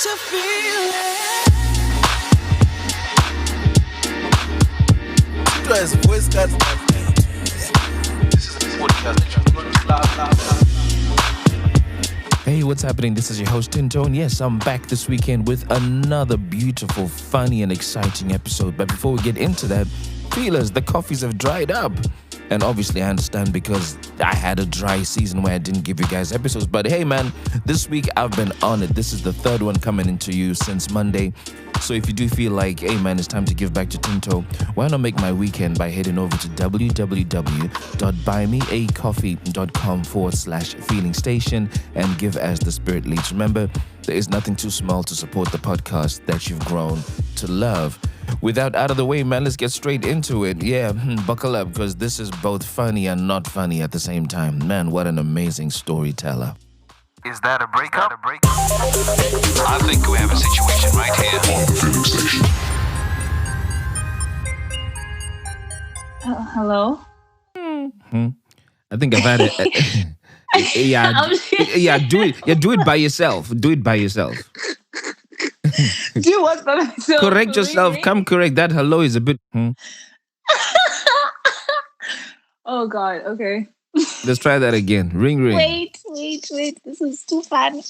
you feel it. Twice voice cut. This is the podcast that Hey, what's happening? This is your host, Tinto, and yes, I'm back this weekend with another beautiful, funny, and exciting episode. But before we get into that, feelers, the coffees have dried up. And obviously, I understand because I had a dry season where I didn't give you guys episodes. But hey, man, this week I've been on it. This is the third one coming into you since Monday. So if you do feel like, hey, man, it's time to give back to Tinto, why not make my weekend by heading over to www.buymeacoffee.com/feeling station and give as the spirit leads. Remember, there is nothing too small to support the podcast that you've grown to love. Without out of the way, man, let's get straight into it. Yeah, buckle up because this is both funny and not funny at the same time. Man, what an amazing storyteller. Is that a breakup? I think we have a situation right here. On Feeling Station. Hello? I think I've had it. Yeah, do it. Yeah, do it by yourself. Do it by yourself. Do what by myself? Correct yourself. Really? Come correct. That hello is a bit. Oh God. Okay. Let's try that again. Ring, ring. Wait. This is too fun.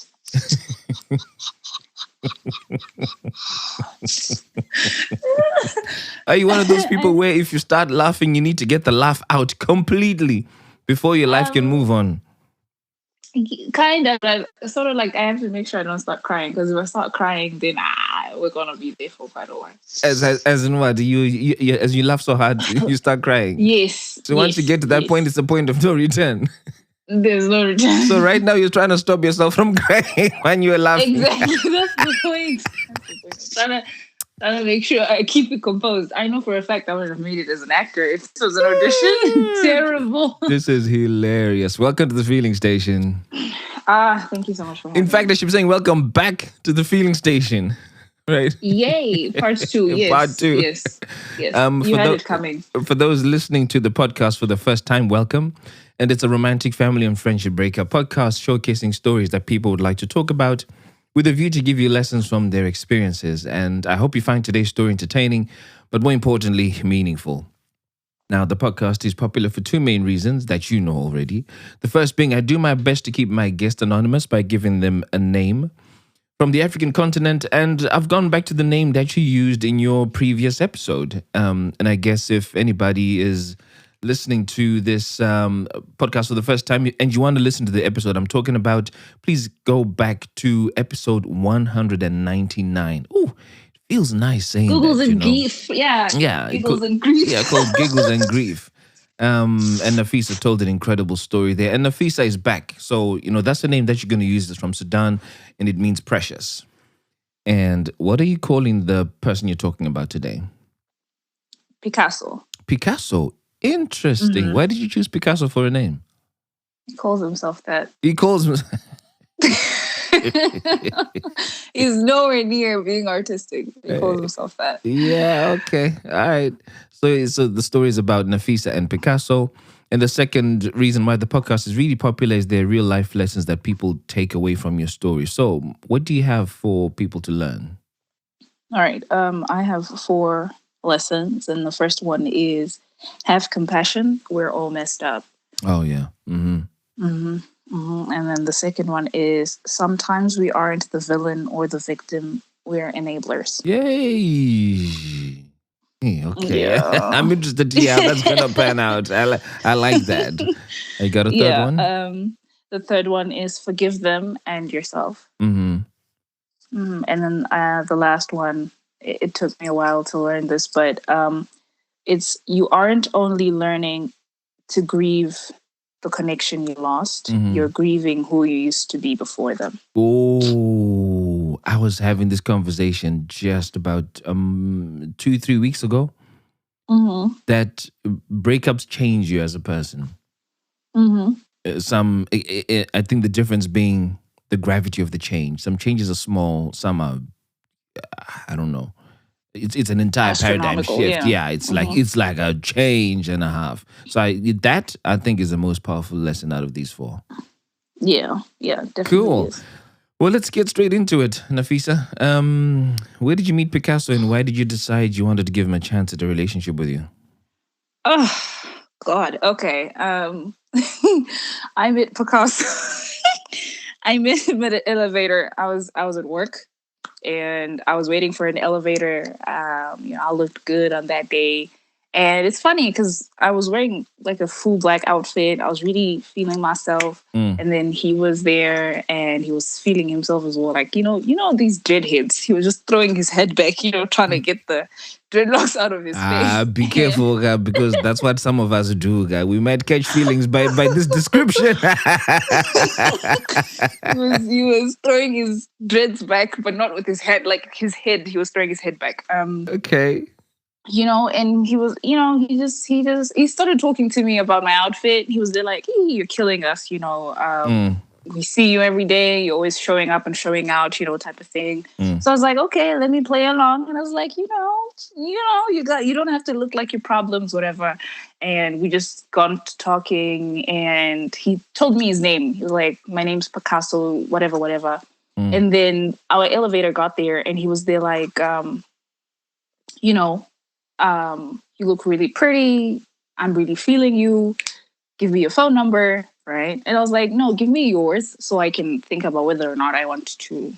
Are you one of those people where if you start laughing, you need to get the laugh out completely before your life can move on? Kind of. But sort of like I have to make sure I don't start crying because if I start crying, then we're gonna be there for quite a while. As in what? You as you laugh so hard, you start crying. Yes. So once you get to that point, it's the point of no return. There's no return. So right now you're trying to stop yourself from crying when you're laughing. Exactly. That's the point. Trying to make sure I keep it composed. I know for a fact I would have made it as an actor if this was an audition. Terrible. This is hilarious. Welcome to the Feeling Station. Thank you so much for having In fact, me. I should be saying welcome back to the Feeling Station. Right? Yay. Part 2. Yes. Part 2. Yes. You had it coming. For those listening to the podcast for the first time, welcome. And it's a romantic family and friendship breakup podcast showcasing stories that people would like to talk about with a view to give you lessons from their experiences. And I hope you find today's story entertaining, but more importantly, meaningful. Now, the podcast is popular for two main reasons that you know already. The first being I do my best to keep my guests anonymous by giving them a name from the African continent, and I've gone back to the name that you used in your previous episode. And I guess if anybody is listening to this podcast for the first time and you want to listen to the episode I'm talking about, please go back to episode 199. Ooh, it feels nice saying Giggles that, and grief. Yeah. Giggles and grief. Yeah, called Giggles and Grief. And Nafisa told an incredible story there. And Nafisa is back. So, that's the name that you're going to use. It's from Sudan, and it means precious. And what are you calling the person you're talking about today? Picasso. Picasso. Interesting. Mm-hmm. Why did you choose Picasso for a name? He calls himself that. He calls him... He's nowhere near being artistic. He calls himself that. Yeah, okay. All right. So the story is about Nafisa and Picasso. And the second reason why the podcast is really popular is there are real life lessons that people take away from your story. So what do you have for people to learn? All right. I have 4 lessons. And the first one is have compassion. We're all messed up. Oh, yeah. Mm-hmm. Mm-hmm. Mm-hmm. And then the second one is sometimes we aren't the villain or the victim. We're enablers. Yay. Okay. Yeah. I'm interested to hear how that's going to pan out. I like that. You got a third one? The third one is forgive them and yourself. Mm-hmm. And then the last one, it took me a while to learn this, but it's you aren't only learning to grieve the connection you lost, you're grieving who you used to be before them. Oh, I was having this conversation just about 2-3 weeks ago. Mm-hmm. That breakups change you as a person. Mm-hmm. I think the difference being the gravity of the change. Some changes are small, some are, I don't know. It's an entire paradigm shift. Yeah, it's like a change and a half. So I think is the most powerful lesson out of these 4. Yeah, definitely. Cool. Is. Well, let's get straight into it, Nafisa. Where did you meet Picasso, and why did you decide you wanted to give him a chance at a relationship with you? Oh God. Okay. I met Picasso. I met him at an elevator. I was at work and I was waiting for an elevator. I looked good on that day. And it's funny because I was wearing like a full black outfit. I was really feeling myself. Mm. And then he was there and he was feeling himself as well. Like, these dreadheads. He was just throwing his head back, trying to get the dreadlocks out of his face. Be careful, guy, because that's what some of us do, guy. We might catch feelings by this description. He was throwing his dreads back, but not with his head. Like his head, he was throwing his head back. Okay. And he was, he started talking to me about my outfit. He was there like, hey, you're killing us, we see you every day, you're always showing up and showing out, type of thing. So I was like, okay, let me play along. And I was like, you don't have to look like your problems, whatever. And we just got to talking and he told me his name. He was like, my name's Picasso, whatever, whatever. And then our elevator got there and he was there like, you look really pretty. I'm really feeling you. Give me your phone number, right? And I was like, no, give me yours so I can think about whether or not I want to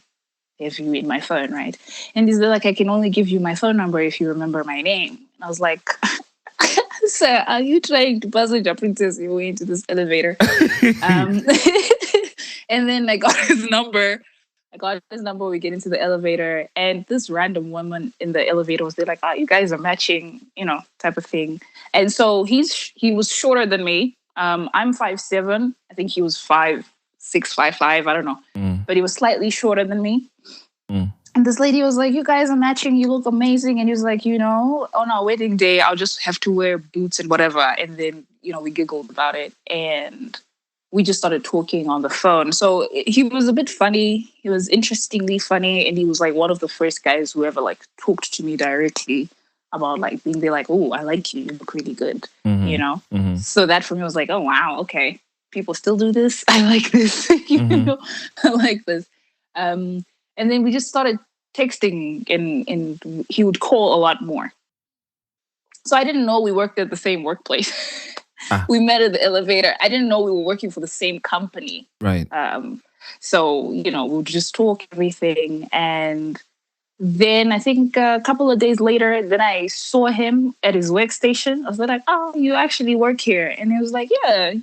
have you in my phone, right? And he's like, I can only give you my phone number if you remember my name. And I was like, sir, are you trying to puzzle your princess your way into this elevator? And then I got his number. We get into the elevator, and this random woman in the elevator was there, like, "Oh, you guys are matching," type of thing. And so he was shorter than me. I'm 5'7". I think he was 5'6", 5'5". I don't know, but he was slightly shorter than me. And this lady was like, "You guys are matching. You look amazing." And he was like, on our wedding day, I'll just have to wear boots and whatever. And then we giggled about it, and we just started talking on the phone. So he was a bit funny. He was interestingly funny. And he was like one of the first guys who ever like talked to me directly about like being there like, oh, I like you. You look really good. So that for me was like, oh, wow. Okay. People still do this. I like this. I like this. And then we just started texting and he would call a lot more. So I didn't know we worked at the same workplace. We met at the elevator. I didn't know we were working for the same company. Right. So, we would just talk everything. And then I think a couple of days later, then I saw him at his workstation. I was like, oh, you actually work here. And he was like, yeah,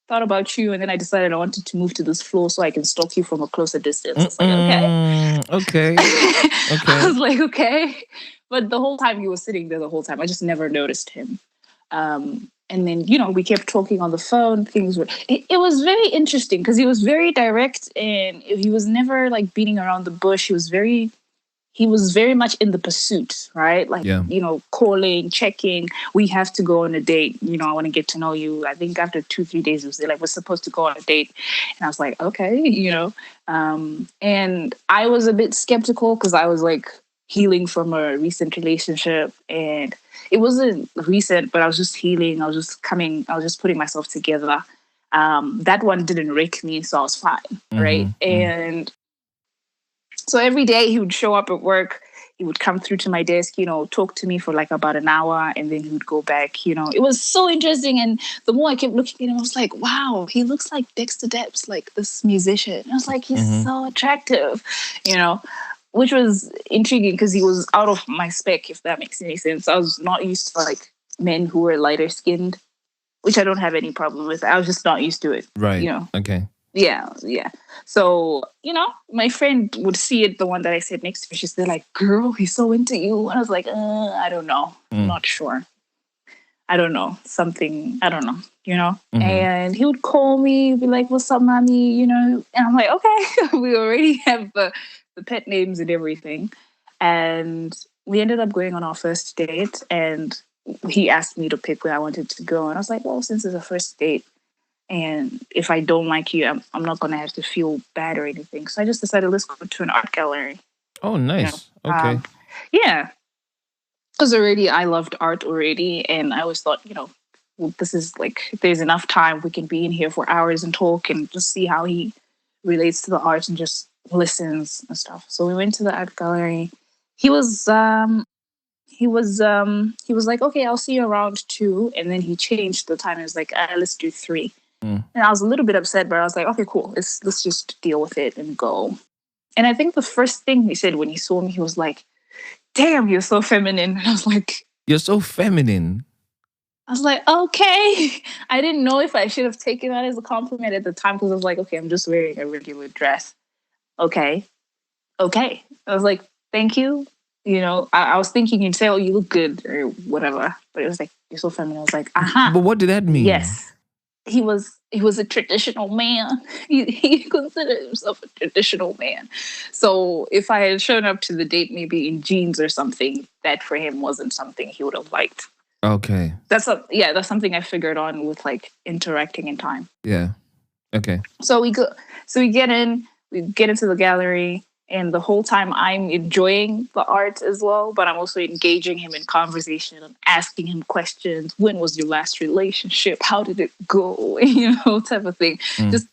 thought about you. And then I decided I wanted to move to this floor so I can stalk you from a closer distance. I was like, okay. I was like, okay. But the whole time he was sitting there the whole time, I just never noticed him. And then, we kept talking on the phone. It was very interesting because he was very direct and he was never like beating around the bush. He was very much in the pursuit, right? Like, calling, checking. We have to go on a date. I want to get to know you. I think after 2-3 days, it was like, we're supposed to go on a date. And I was like, okay, and I was a bit skeptical because I was like healing from a recent relationship, and it wasn't recent, but I was just healing. I was just putting myself together. That one didn't wreck me, so I was fine, right? And so every day he would show up at work. He would come through to my desk, talk to me for like about an hour, and then he would go back. It was so interesting. And the more I kept looking at him, I was like, wow, he looks like Dexter Depps, like this musician. And I was like, he's so attractive, which was intriguing because he was out of my spec, if that makes any sense. I was not used to like men who were lighter skinned, which I don't have any problem with. I was just not used to it. Right. Okay. Yeah. So, my friend would see it, the one that I sat next to me. She's there like, girl, he's so into you. And I was like, I don't know. I'm not sure. I don't know. Something, I don't know, And he would call me, be like, what's up, mommy? And I'm like, okay, we already have the pet names and everything. And we ended up going on our first date, and he asked me to pick where I wanted to go. And I was like, well, since it's a first date, and if I don't like you, I'm not going to have to feel bad or anything. So I just decided, let's go to an art gallery. Oh, nice. Okay. Yeah. Because I loved art already. And I always thought, well, this is like, if there's enough time, we can be in here for hours and talk and just see how he relates to the art and just listens and stuff. So we went to the art gallery. He was like, okay, I'll see you around 2, and then he changed the time. He was like, let's do 3. Mm. And I was a little bit upset, but I was like, okay, cool. Let's just deal with it and go. And I think the first thing he said when he saw me, he was like, damn, you're so feminine. And I was like, You're so feminine. I was like, okay. I didn't know if I should have taken that as a compliment at the time, because I was like, okay, I'm just wearing a regular dress. Okay. I was like, thank you. You know, I was thinking you'd say, oh, you look good or whatever. But it was like, you're so feminine. I was like, aha. But what did that mean? Yes. He was a traditional man. He considered himself a traditional man. So if I had shown up to the date maybe in jeans or something, that for him wasn't something he would have liked. Okay. That's something I figured on with like interacting in time. Yeah. Okay. So we get into the gallery, and the whole time I'm enjoying the art as well, but I'm also engaging him in conversation. I'm asking him questions. When was your last relationship? How did it go? You know, type of thing. Just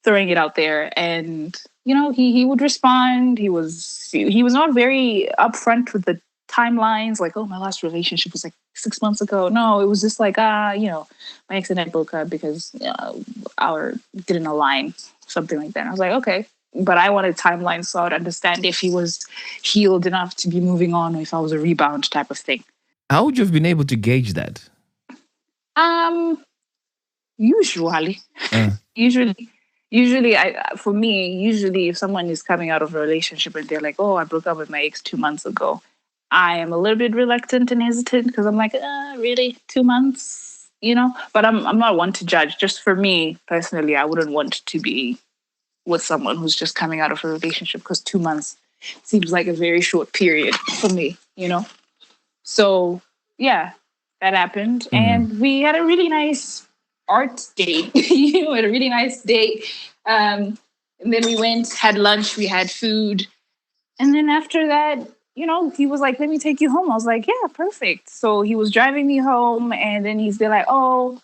throwing it out there. And, you know, he would respond. He was not very upfront with the timelines, like, oh, my last relationship was like 6 months ago. No, it was just like, you know, my ex and I broke up because our didn't align, something like that. And I was like, okay. But I wanted timelines so I would understand if he was healed enough to be moving on, or if I was a rebound type of thing. How would you have been able to gauge that? Usually, for me, if someone is coming out of a relationship and they're like, oh, I broke up with my ex 2 months ago, I am a little bit reluctant and hesitant, because I'm like, really, 2 months, you know? But I'm not one to judge. Just for me personally, I wouldn't want to be with someone who's just coming out of a relationship, because 2 months seems like a very short period for me, you know? So yeah, that happened. And we had a really nice art date. You know, had a really nice date. And then we went, had lunch, we had food. And then after that, you know, he was like, let me take you home. I was like, yeah, perfect. So he was driving me home, and then they're like, oh,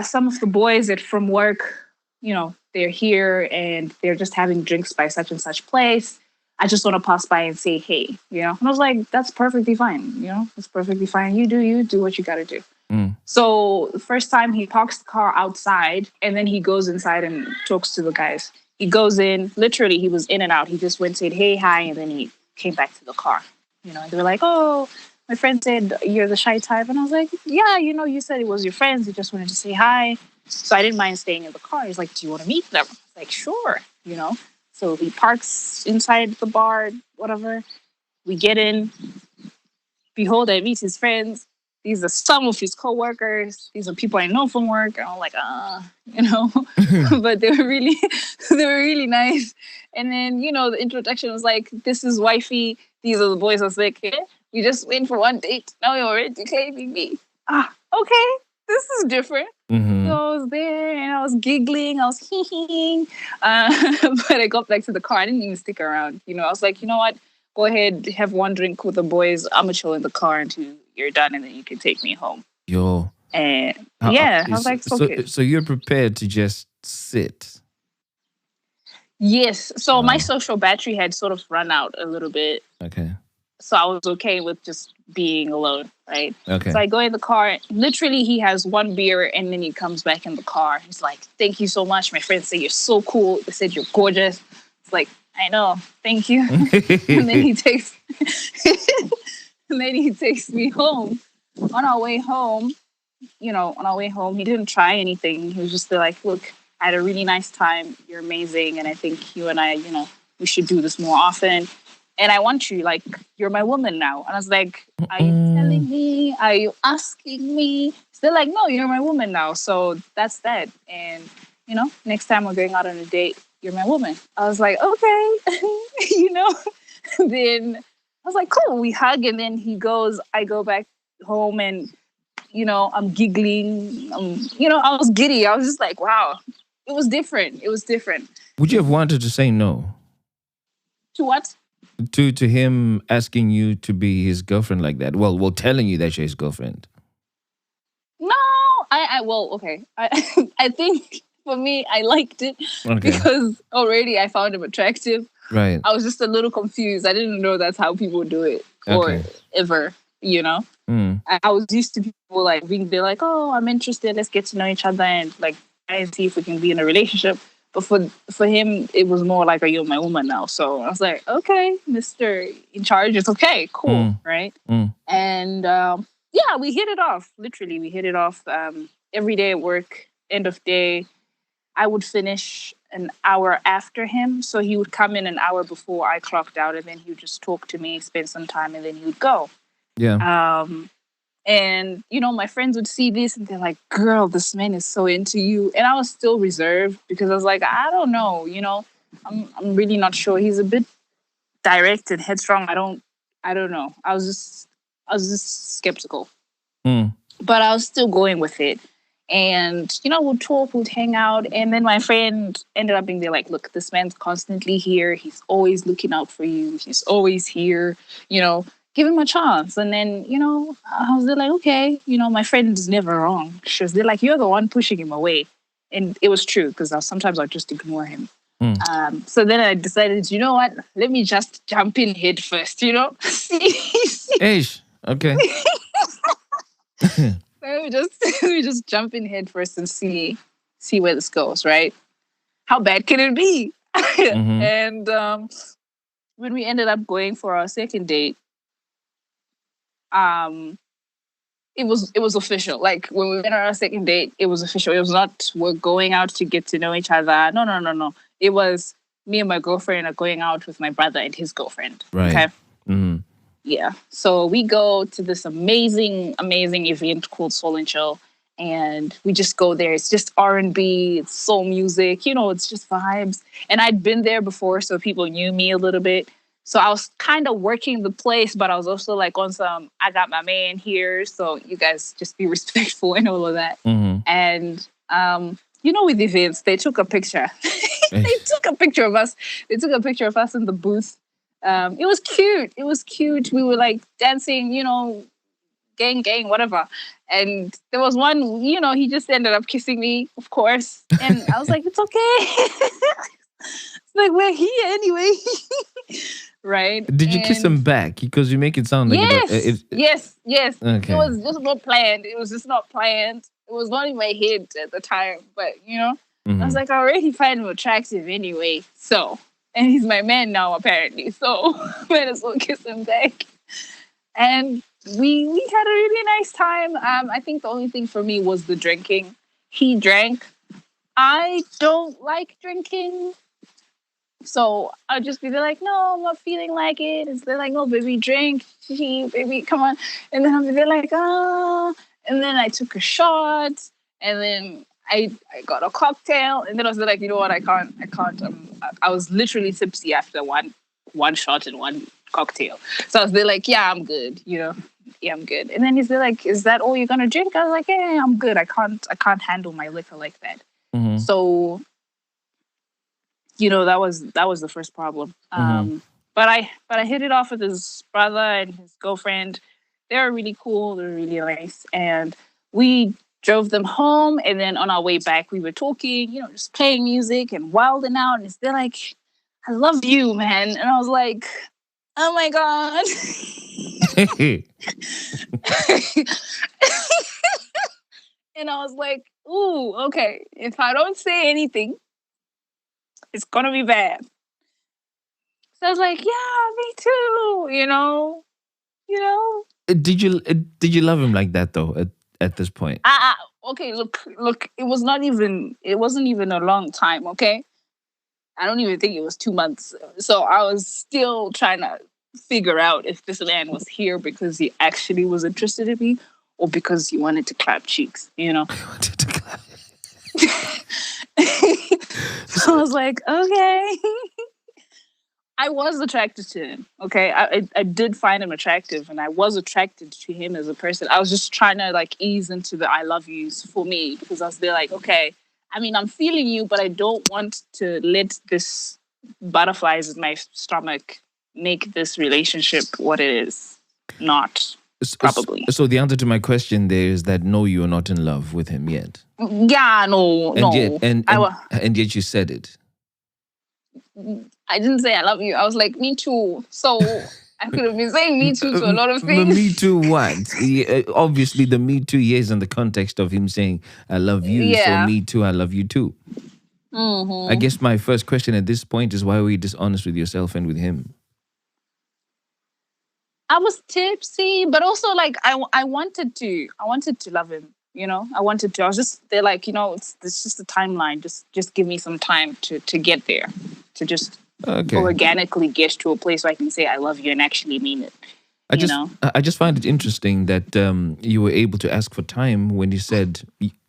some of the boys from work, you know, they're here and they're just having drinks by such and such place. I just want to pass by and say, hey, you know? And I was like, that's perfectly fine. You know, that's perfectly fine. You do what you got to do. So the first time he parks the car outside, and then he goes inside and talks to the guys. He goes in, literally, he was in and out. He just went, said, hey, hi. And then he came back to the car, you know, and they were like, oh, my friend said you're the shy type. And I was like, yeah, you know, you said it was your friends. You just wanted to say hi. So I didn't mind staying in the car. He's like, do you want to meet them? I was like, sure, you know. So he parks inside the bar, whatever. We get in. Behold, I meet his friends. These are some of his co-workers. These are people I know from work. And I'm like, you know. But they were really nice. And then, you know, the introduction was like, this is wifey. These are the boys. I was like, yeah, we just went for one date. Now you're already claiming me. Okay. This is different. So I was there and I was giggling. I was hee. But I got back to the car. I didn't even stick around. You know, I was like, you know what? Go ahead, have one drink with the boys. I'm going to chill in the car until you're done, and then you can take me home. Yo. And I was like, okay. So you're prepared to just sit? Yes. So my social battery had sort of run out a little bit. Okay. So I was okay with just being alone, right? Okay. So I go in the car. Literally, he has one beer, and then he comes back in the car. He's like, thank you so much. My friends say you're so cool. They said you're gorgeous. It's like, I know. Thank you. And then he takes me home. On our way home, he didn't try anything. He was just like, look, I had a really nice time. You're amazing. And I think you and I, you know, we should do this more often. And I want you, like, you're my woman now. And I was like, are you telling me? Are you asking me? So they're like, no, you're my woman now. So that's that. And, you know, next time we're going out on a date, you're my woman. I was like, okay, you know. Then I was like, cool. We hug, and then he goes. I go back home, and you know, I'm giggling. You know, I was giddy. I was just like, wow, it was different. Would you have wanted to say no? To what? To him asking you to be his girlfriend like that? Well, telling you that you're his girlfriend. No, okay. I think for me, I liked it Okay. because already I found him attractive. Right. I was just a little confused. I didn't know that's how people do it or Okay. ever, you know. Mm. I was used to people like being like, "Oh, I'm interested. Let's get to know each other and like try and see if we can be in a relationship." But for him, it was more like, "Are you my woman now?" So I was like, "Okay, Mister in charge. It's okay, cool, Mm. right?" Mm. And yeah, we hit it off. Literally, we hit it off every day at work. End of day, I would finish an hour after him, so he would come in an hour before I clocked out, and then he would just talk to me, spend some time, and then he would go. Yeah. And you know, my friends would see this and they're like, "Girl, this man is so into you." And I was still reserved because I was like, I don't know, you know, I'm really not sure. He's a bit direct and headstrong. I don't know. I was just skeptical. Mm. But I was still going with it. And, you know, we'd talk, we'd hang out. And then my friend ended up being there like, "Look, this man's constantly here. He's always looking out for you. He's always here. You know, give him a chance." And then, you know, I was there like, okay, you know, my friend is never wrong. She was there like, "You're the one pushing him away." And it was true because sometimes I'd just ignore him. Mm. So then I decided, you know what? Let me just jump in head first, you know? Ish. Okay. Let me just jump in head first and see where this goes, right? How bad can it be? Mm-hmm. And when we ended up going for our second date, um, it was official. Like when we went on our second date, it was official. It was not we're going out to get to know each other. No, no, no, no. It was me and my girlfriend are going out with my brother and his girlfriend. Right. Okay. Mm-hmm. Yeah. So we go to this amazing, amazing event called Soul and Chill. And we just go there. It's just R&B, it's soul music, you know, it's just vibes. And I'd been there before, so people knew me a little bit. So I was kind of working the place, but I was also like on some, I got my man here, so you guys just be respectful and all of that. Mm-hmm. And you know, with events, they took a picture. They took a picture of us. They took a picture of us in the booth. It was cute. It was cute. We were like dancing, you know, gang, whatever. And there was one, you know, he just ended up kissing me, of course. And I was like, it's okay. It's like, we're here anyway. Right? Did you kiss And him back? Because you make it sound like yes. Okay. It was just not planned. It was just not planned. It was not in my head at the time. But, you know, I was like, I already find him attractive anyway. So, and he's my man now, apparently. So, might as well kiss him back. And we had a really nice time. I think the only thing for me was the drinking. He drank. I don't like drinking. So I'll just be there like, "No, I'm not feeling like it." And they're like, "No, baby, drink. Baby, come on." And then I'll be there like, "Ah." And then I took a shot. And then I got a cocktail. And then I was like, "You know what? I can't. I was literally tipsy after one shot and one cocktail." So I was there like, "Yeah, I'm good. You know, yeah, I'm good." And then he's there like, "Is that all you're gonna drink?" I was like, "Yeah, I'm good. I can't handle my liquor like that." Mm-hmm. So, you know, that was the first problem. But I hit it off with his brother and his girlfriend. They were really cool. They were really nice, and we drove them home. And then on our way back, we were talking, you know, just playing music and wilding out. And they're like, "I love you, man." And I was like, "Oh my god." And I was like, "Ooh, okay. If I don't say anything, it's gonna be bad." So I was like, "Yeah, me too." You know. Did you love him like that though? At this point, Okay. Look. It wasn't even a long time. Okay. I don't even think it was 2 months. So I was still trying to figure out if this man was here because he actually was interested in me or because he wanted to clap cheeks, you know? I wanted to clap. So I was like, okay. I was attracted to him. Okay. I did find him attractive and I was attracted to him as a person. I was just trying to like ease into the I love yous for me because I was there like, okay, I mean, I'm feeling you, but I don't want to let this butterflies in my stomach make this relationship what it is not. probably. So the answer to my question there is that no, you are not in love with him yet. Yeah, no, And no. yet, I wa- and yet you said it. I didn't say I love you. I was like, me too. So I could have been saying me too to a lot of things. Me too. What? Obviously, the me too is in the context of him saying I love you. So Yeah. me too. I love you too. I guess my first question at this point is why were you dishonest with yourself and with him? I was tipsy, but also like I wanted to love him. You know, I wanted to. I was just they're like, it's just a timeline. Just give me some time to get there, to just Okay. organically get to a place where I can say I love you and actually mean it. I just find it interesting that you were able to ask for time when you said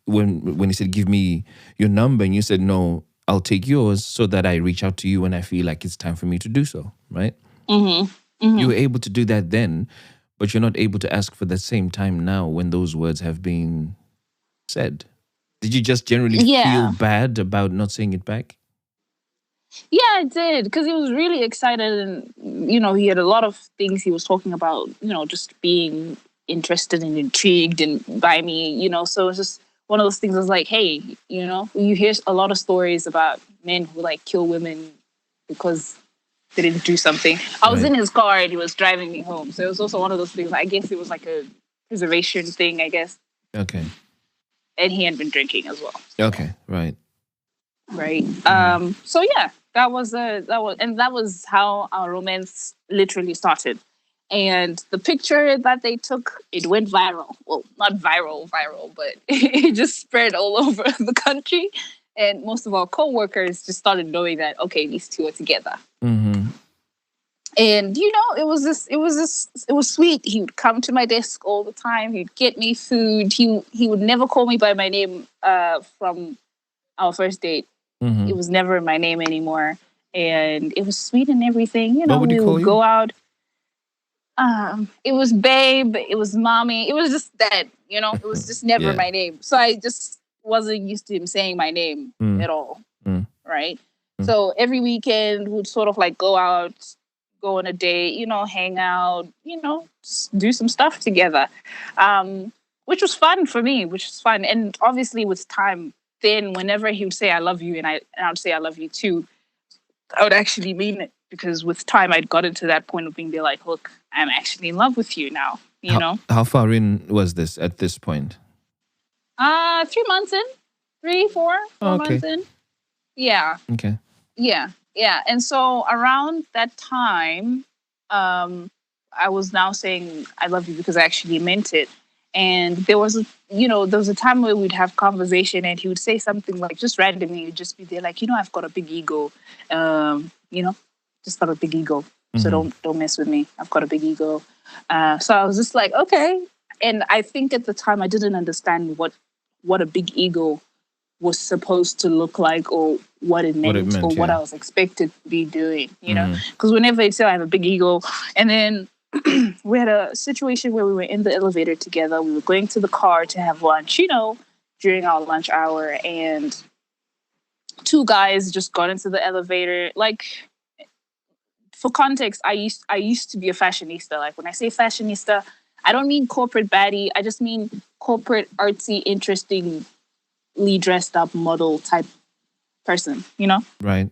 when you said give me your number and you said no, I'll take yours so that I reach out to you when I feel like it's time for me to do so, right? You were able to do that then, but you're not able to ask for that same time now when those words have been said. Did you just generally feel Yeah. bad about not saying it back? Yeah, I did because he was really excited, and he had a lot of things he was talking about. Just being interested and intrigued and by me. So it's just one of those things. I was like, hey, you hear a lot of stories about men who like kill women because they didn't do something. I was Right. in his car and he was driving me home, so it was also one of those things. I guess it was like a preservation thing, I guess, Okay. and he had been drinking as well. Okay. Right. Right. So yeah, that was how our romance literally started. And the picture that they took, it went viral. Well, not viral, but it just spread all over the country. And most of our coworkers just started knowing that, okay, these two are together. Mm-hmm. And it was sweet. He would come to my desk all the time. He'd get me food. He would never call me by my name from our first date. Mm-hmm. It was never my name anymore. And it was sweet and everything. What would he we call would you? go out. It was babe, it was mommy. It was just that, it was just never Yeah. my name. So I just wasn't used to him saying my name at all. Right? So every weekend we'd sort of like go out, go on a date, hang out, do some stuff together. Which was fun for me, which was fun. And obviously with time, then whenever he would say I love you and I'd say I love you too, I would actually mean it because with time I'd gotten to that point of being like, look, I'm actually in love with you now, How far in was this at this point? 3 months in, 4 Okay. months in. Yeah. Okay. Yeah. And so around that time, I was now saying I love you because I actually meant it. And there was a time where we'd have conversation and he would say something like just randomly, he'd just be there like, I've got a big ego. Just got a big ego. So don't mess with me. I've got a big ego. So I was just like, okay. And I think at the time I didn't understand what a big ego was supposed to look like or what it meant, or what yeah. I was expected to be doing, Because whenever they say I have a big ego, and then we had a situation where we were in the elevator together. We were going to the car to have lunch, during our lunch hour, and two guys just got into the elevator. Like, for context, I used to be a fashionista. Like when I say fashionista, I don't mean corporate baddie. I just mean corporate artsy, interestingly dressed up model type person, Right.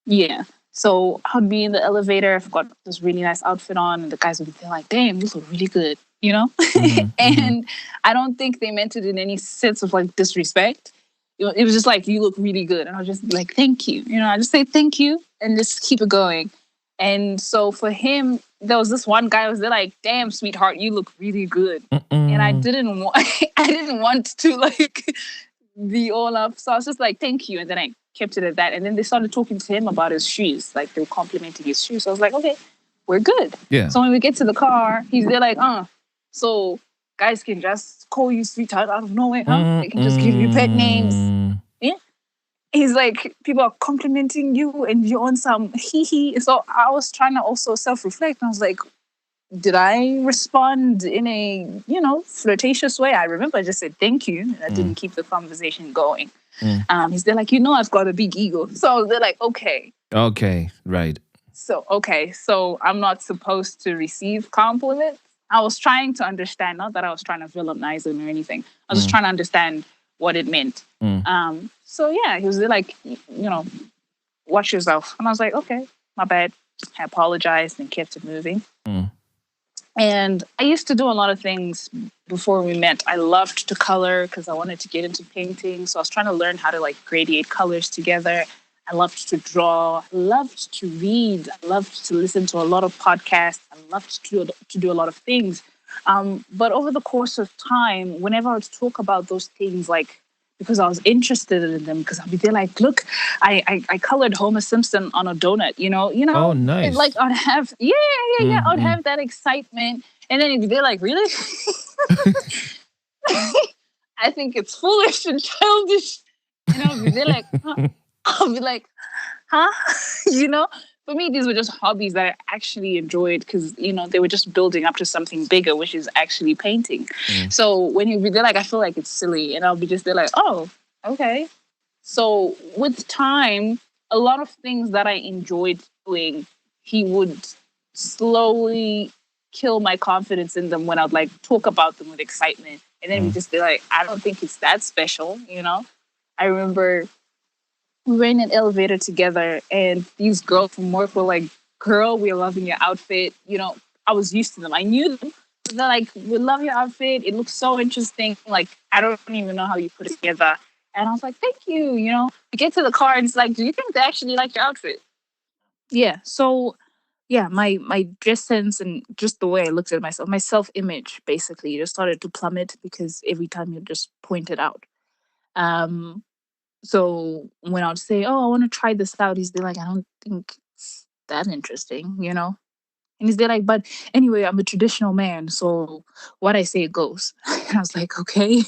Yeah. So I'd be in the elevator. I've got this really nice outfit on, and the guys would be like, "Damn, you look really good," And I don't think they meant it in any sense of like disrespect. It was just like, "You look really good," and I was just like, "Thank you." I just say thank you and just keep it going. And so for him, there was this one guy who was there like, "Damn, sweetheart, you look really good," and I didn't want, I didn't want to like be all up. So I was just like, "Thank you," and then I kept it at that. And then they started talking to him about his shoes, like they were complimenting his shoes. So I was like, "Okay, we're good." Yeah. So when we get to the car, he's there like, so guys can just call you sweetheart out of nowhere, huh? They can just give you pet names. Yeah. He's like, people are complimenting you and you're on some hee. So I was trying to also self-reflect. And I was like, did I respond in a, flirtatious way? I remember I just said thank you. And I didn't keep the conversation going. He's there like, I've got a big ego. So they're like, okay. Okay, right. So I'm not supposed to receive compliments. I was trying to understand, not that I was trying to villainize him or anything. I was just Mm. trying to understand what it meant. Mm. So yeah, he was like, watch yourself. And I was like, okay, my bad. I apologized and kept it moving. Mm. And I used to do a lot of things before we met. I loved to color because I wanted to get into painting. So I was trying to learn how to like gradiate colors together. I loved to draw. I loved to read. I loved to listen to a lot of podcasts. I loved to do a lot of things. But over the course of time, whenever I would talk about those things, like because I was interested in them, because I'd be there like, look, I colored Homer Simpson on a donut, Oh, and like nice. I'd have, yeah, Mm. I'd Mm. have that excitement, and then it'd be like, really? I think it's foolish and childish, and I'll be there like, huh? I'll be like, huh? you know, for me, these were just hobbies that I actually enjoyed because, they were just building up to something bigger, which is actually painting. Mm. So when you be there, like, I feel like it's silly. And I'll be just there, like, oh, okay. So with time, a lot of things that I enjoyed doing, he would slowly kill my confidence in them when I'd like talk about them with excitement. And then we Mm. just be like, I don't think it's that special. I remember we were in an elevator together and these girls from work were like, girl, we're loving your outfit. I was used to them. I knew them. But they're like, we love your outfit. It looks so interesting. Like, I don't even know how you put it together. And I was like, thank you. We get to the car and it's like, do you think they actually like your outfit? Yeah. So yeah, my dress sense and just the way I looked at myself, my self image basically just started to plummet because every time you just point it out. Um, so when I would say, "Oh, I want to try this out," he's there like, "I don't think it's that interesting." And he's there like, "But anyway, I'm a traditional man, so what I say goes." And I was like, "Okay."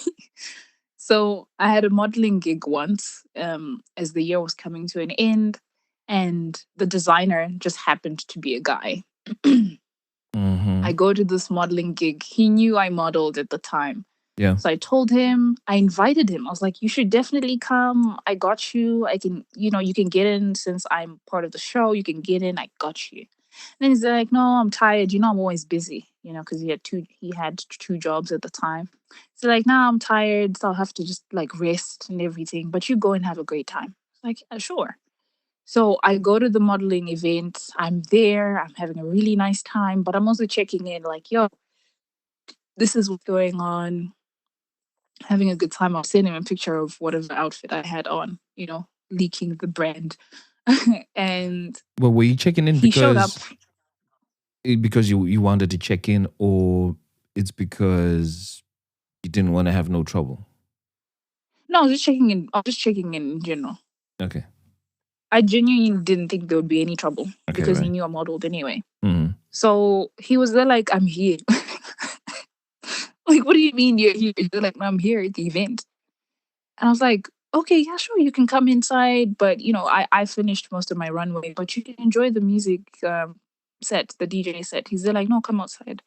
So I had a modeling gig once, as the year was coming to an end, and the designer just happened to be a guy. Mm-hmm. I go to this modeling gig. He knew I modeled at the time. Yeah. So I told him, I invited him. I was like, you should definitely come. I got you. I can, you can get in since I'm part of the show. You can get in. I got you. And then he's like, no, I'm tired. I'm always busy, because he had two jobs at the time. So like, now I'm tired. So I'll have to just like rest and everything. But you go and have a great time. Like, sure. So I go to the modeling event. I'm there. I'm having a really nice time. But I'm also checking in like, yo, this is what's going on, having a good time. I'll send him a picture of whatever outfit I had on, leaking the brand. And Well, were you checking in he showed up. because you wanted to check in, or it's because you didn't want to have no trouble? No, I was just checking in. I was just checking in general. Okay. I genuinely didn't think there would be any trouble Okay. because he Right. knew I modeled anyway. Mm. So he was there like, I'm here. Like, what do you mean you're here? They're like, no, I'm here at the event. And I was like, okay, yeah, sure, you can come inside. But, I finished most of my runway, but you can enjoy the music set, the DJ set. He's there like, no, come outside.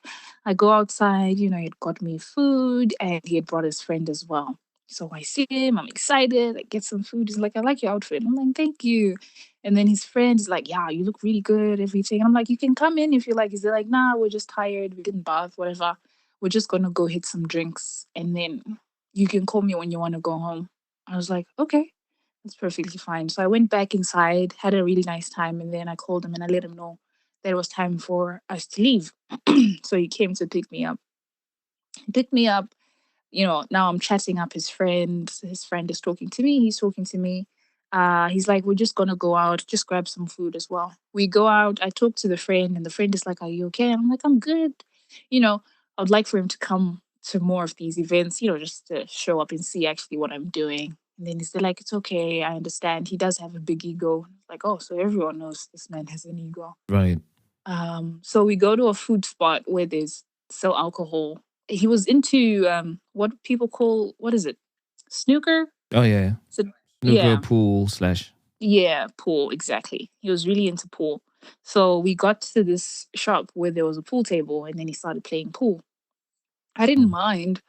I go outside, he had got me food and he had brought his friend as well. So I see him, I'm excited, I get some food. He's like, I like your outfit. I'm like, thank you. And then his friend is like, yeah, you look really good, everything. And I'm like, you can come in if you like. He's there like, nah, we're just tired. We didn't bath, whatever. We're just going to go hit some drinks. And then you can call me when you want to go home. I was like, okay, that's perfectly fine. So I went back inside, had a really nice time, and then I called him and I let him know that it was time for us to leave. So he came to pick me up. He picked me up, now I'm chatting up his friend. His friend is talking to me. He's talking to me. He's like, we're just gonna go out, just grab some food as well. We go out. I talk to the friend, and the friend is like, "Are you okay?" I'm like, "I'm good." I would like for him to come to more of these events, just to show up and see actually what I'm doing. And then he's like, "It's okay. I understand. He does have a big ego." Like, oh, so everyone knows this man has an ego. Right. So we go to a food spot where there's sell alcohol. He was into what people call, what is it? Snooker? Oh yeah. So Snooker yeah. pool slash. Yeah, pool, exactly. He was really into pool. So we got to this shop where there was a pool table and then he started playing pool. I didn't mind.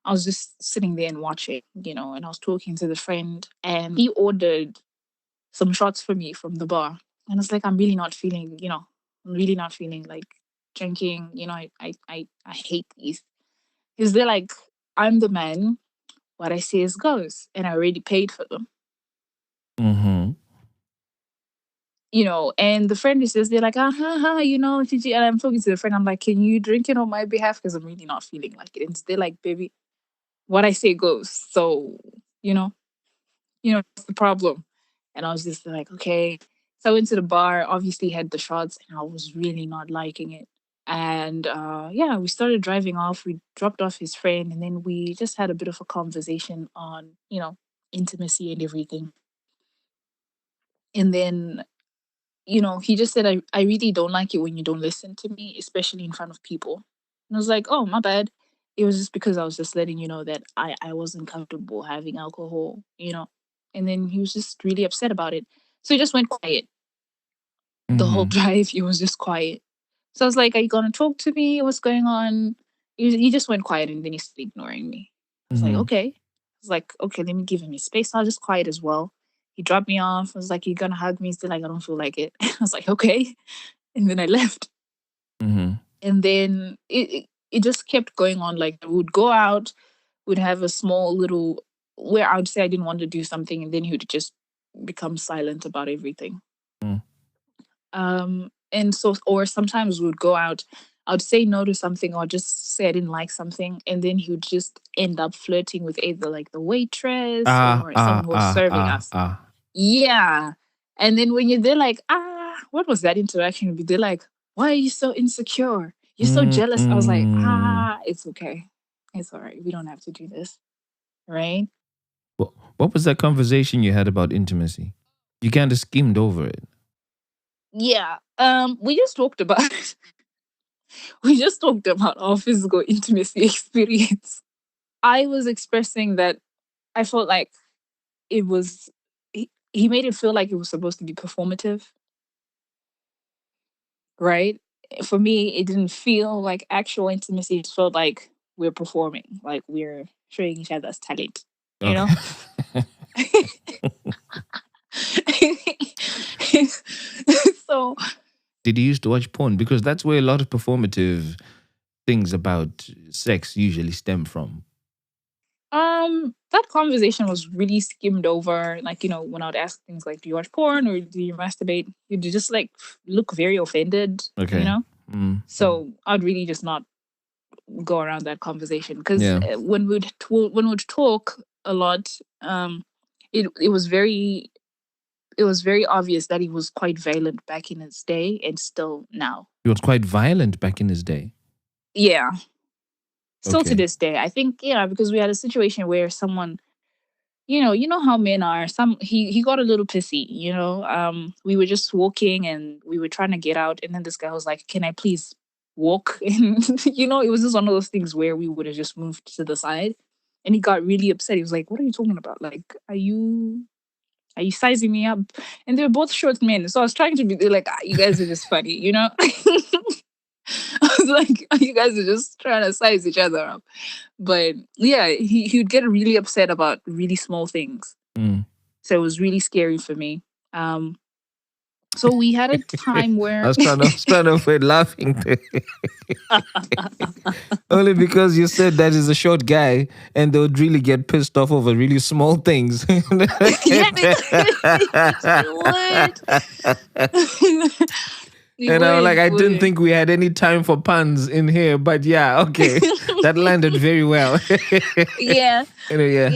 I was just sitting there and watching, and I was talking to the friend and he ordered some shots for me from the bar. And it's like, I'm really not feeling like drinking. I hate these. Because they're like, I'm the man. What I say is goes, and I already paid for them. Mm-hmm. And the friend is just, they're like, Gigi. And I'm talking to the friend, I'm like, can you drink it on my behalf? Because I'm really not feeling like it. And they're like, baby, what I say goes. So, you know, what's the problem? And I was just like, okay. So I went to the bar, obviously had the shots, and I was really not liking it. And yeah, we started driving off. We dropped off his friend, and then we just had a bit of a conversation on, intimacy and everything. And then he just said, I really don't like it when you don't listen to me, especially in front of people. And I was like, oh, my bad. It was just because I was just letting you know that I wasn't comfortable. And then he was just really upset about it. So he just went quiet. The whole Mm-hmm. drive, he was just quiet. So I was like, are you going to talk to me? What's going on? He just went quiet and then he started ignoring me. I was like, Mm-hmm. okay. I was like, okay, let me give him his space. So I was just quiet as well. He dropped me off. I was like, you gonna hug me? He's still like, I don't feel like it. I was like, okay. And then I left. Mm-hmm. And then it just kept going on. Like, we would go out, we'd have a small little where I would say I didn't want to do something, and then he would just become silent about everything. Mm. And so, or sometimes we would go out, I would say no to something or just say I didn't like something, and then he would just end up flirting with either like the waitress Ah, or ah, someone who was ah, serving ah, us. ah. Yeah. And then when you're there, like, what was that interaction? They're like, why are you so insecure? You're so jealous. I was like, Mm-mm. it's okay. It's all right. We don't have to do this. Right. What was that conversation you had about intimacy? You kind of skimmed over it. Yeah. We just talked about our physical intimacy experience. I was expressing that I felt like it was he made it feel like it was supposed to be performative, right? For me, it didn't feel like actual intimacy. It felt like we're performing, like we're showing each other's talent, you know? Okay. So, Did you used to watch porn? Because that's where a lot of performative things about sex usually stem from. that conversation was really skimmed over. Like, when I would ask things like, do you watch porn or do you masturbate? You'd just like look very offended, you Okay. know? Mm. So I'd really just not go around that conversation because Yeah. when we'd talk a lot, it was very obvious that he was quite violent back in his day and still now. He was quite violent back in his day. Yeah, still to Okay. this day. I think because we had a situation where someone, you know how men are. He got a little pissy. We were just walking and we were trying to get out, and then this guy was like, "Can I please walk?" And it was just one of those things where we would have just moved to the side, and he got really upset. He was like, "What are you talking about? Like, are you sizing me up?" And they were both short men, so I was trying to be like, "You guys are just funny," I was like, "You guys are just trying to size each other up." But yeah, he would get really upset about really small things. Mm. So it was really scary for me. So we had a time I where was trying to avoid laughing. Only because you said that is a short guy and they would really get pissed off over really small things. yeah, you would. You And I was would, like, you I didn't would. think we had any time for puns in here, but yeah, okay. That landed very well. Yeah, Anyway, yeah.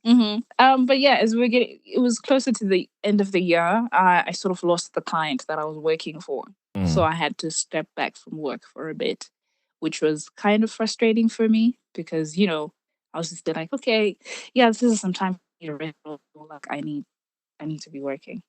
yeah. But yeah, as we're getting, it was closer to the end of the year. I sort of lost the client that I was working for, so Mm. I had to step back from work for a bit, which was kind of frustrating for me because I was just like, okay, yeah, this is some time for me to rest. Like I need to be working.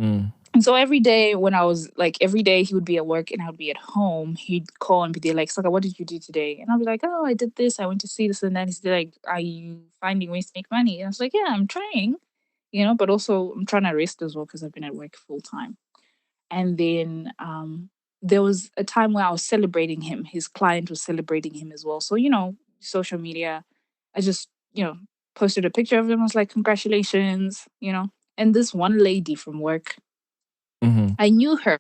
Mm. And so every day when I was like, every day he would be at work and I would be at home, he'd call and be there like, Saka, what did you do today? And I'll be like, oh, I did this. I went to see this and that. He's like, are you finding ways to make money? And I was like, yeah, I'm trying, but also I'm trying to rest as well because I've been at work full time. And then there was a time where I was celebrating him. His client was celebrating him as well. So, social media, I just, posted a picture of him. I was like, congratulations. And this one lady from work, Mm-hmm. I knew her,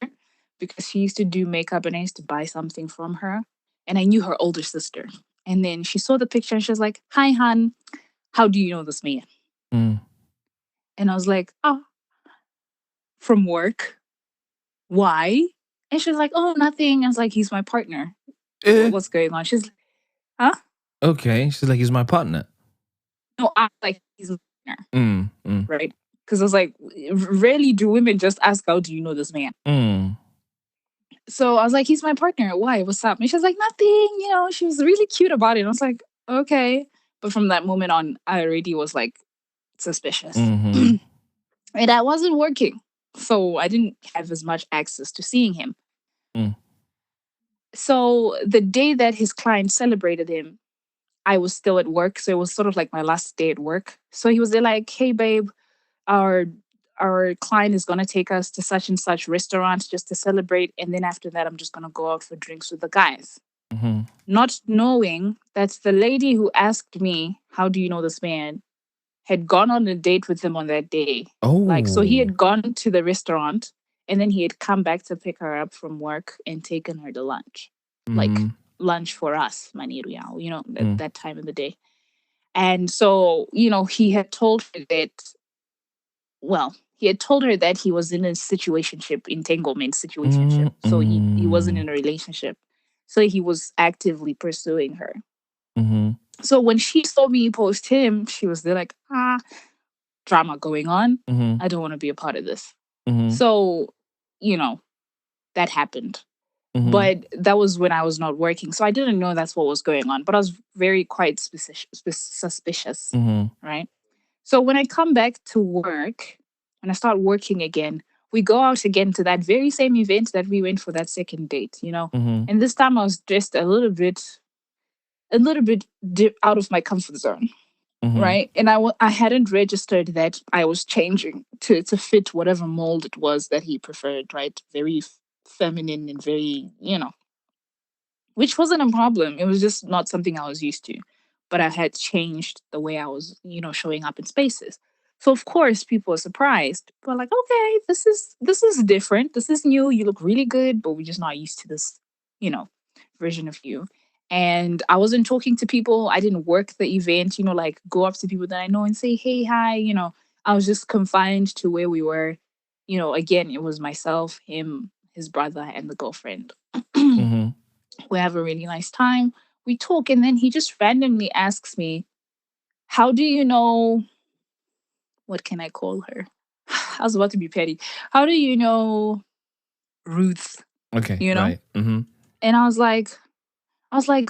because she used to do makeup and I used to buy something from her. And I knew her older sister. And then she saw the picture and she was like, "Hi, Han, how do you know this man?" Mm. And I was like, "Oh, from work. Why?" And she was like, "Oh, nothing." I was like, "He's my partner. Eh, What's going on?" She's like, "Huh?" okay. She's like, he's my partner. No, I was like, "He's my partner." Mm. Mm. Right? Because I was like, rarely do women just ask, "How do you know this man?" Mm. So I was like, "He's my partner. Why? What's up?" And she was like, "Nothing." She was really cute about it. And I was like, "Okay." But from that moment on, I already was like suspicious. Mm-hmm. And I wasn't working. So I didn't have as much access to seeing him. Mm. So the day that his client celebrated him, I was still at work. So it was sort of like my last day at work. So he was there like, "Hey babe, our our client is gonna take us to such and such restaurant just to celebrate. And then after that, I'm just gonna go out for drinks with the guys." Mm-hmm. Not knowing that the lady who asked me, "How do you know this man?" had gone on a date with him on that day. Like, so he Oh. had gone to the restaurant and then he had come back to pick her up from work and taken her to lunch. Like, Mm-hmm. lunch for us, Maniria, Mm. that time of the day. And so, he had told her that, well, he had told her that he was in a situationship, entanglement situationship. So he wasn't Mm. in a relationship. So he was actively pursuing her. Mm-hmm. So when she saw me post him, she was there like, drama going on. Mm-hmm. I don't want to be a part of this. Mm-hmm. So, you know, that happened. Mm-hmm. But that was when I was not working. So I didn't know that's what was going on. But I was very quite suspicious. Mm-hmm. Right. So when I come back to work, when I start working again, we go out again to that very same event that we went for that second date. Mm-hmm. And this time I was dressed a little bit out of my comfort zone. Mm-hmm. Right. And I hadn't registered that I was changing to fit whatever mold it was that he preferred. Right. Very feminine and very, which wasn't a problem. It was just not something I was used to. But I had changed the way I was, showing up in spaces. So of course people were surprised. But like, okay, this is different. This is new. You look really good, but we're just not used to this, you know, version of you. And I wasn't talking to people. I didn't work the event, like go up to people that I know and say, "Hey, hi." I was just confined to where we were. Again, it was myself, him, his brother, and the girlfriend. Mm-hmm. We have a really nice time. We talk, and then he just randomly asks me, "How do you know?" What can I call her? I was about to be petty. "How do you know Ruth?" Okay. You know? Right. Mm-hmm. And I was like,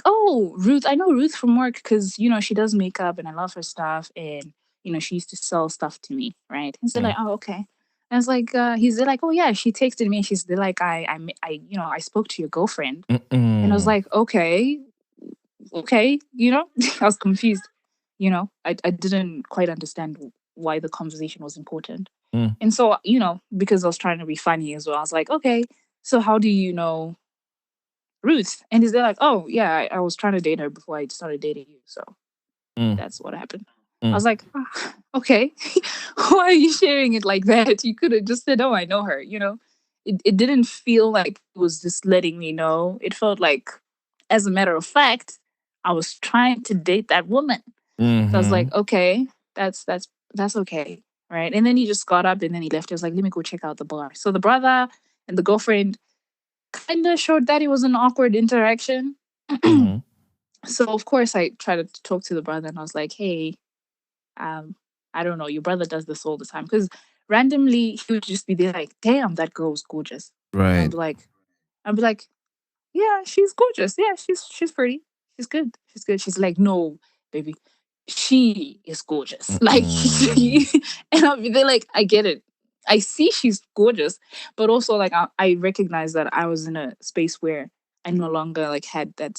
"Oh, Ruth, I know Ruth from work because, she does makeup and I love her stuff. And, she used to sell stuff to me. Right." And so Mm. like, "Oh, okay." And it's like, he's there like, "Oh yeah, she texted me and she's there like, I spoke to your girlfriend." And I was Mm-mm. like, okay, I was confused. I didn't quite understand why the conversation was important. Mm. And so, because I was trying to be funny as well, I was like, "Okay, so how do you know Ruth?" And he's there like, "Oh, yeah, I was trying to date her before I started dating you. So Mm. that's what happened." I Mm. was like, okay, why are you sharing it like that? You could have just said, "Oh, I know her." It didn't feel like it was just letting me know. It felt like, as a matter of fact, I was trying to date that woman. So I was Mm-hmm. like, okay, that's okay. Right. And then he just got up and then he left. He was like, "Let me go check out the bar." So the brother and the girlfriend kind of showed that it was an awkward interaction. Mm-hmm. So of course I tried to talk to the brother and I was like, "Hey, um, I don't know, your brother does this all the time." Because randomly he would just be there like, "Damn, that girl's gorgeous." And Right. I'd be like, "Yeah, she's gorgeous. Yeah, she's pretty. She's good. She's good." She's like, "No, baby, she is gorgeous." Like, Mm-mm. and I'll be there like, I get it. I see she's gorgeous, but also like I recognize that I was in a space where I no longer like had that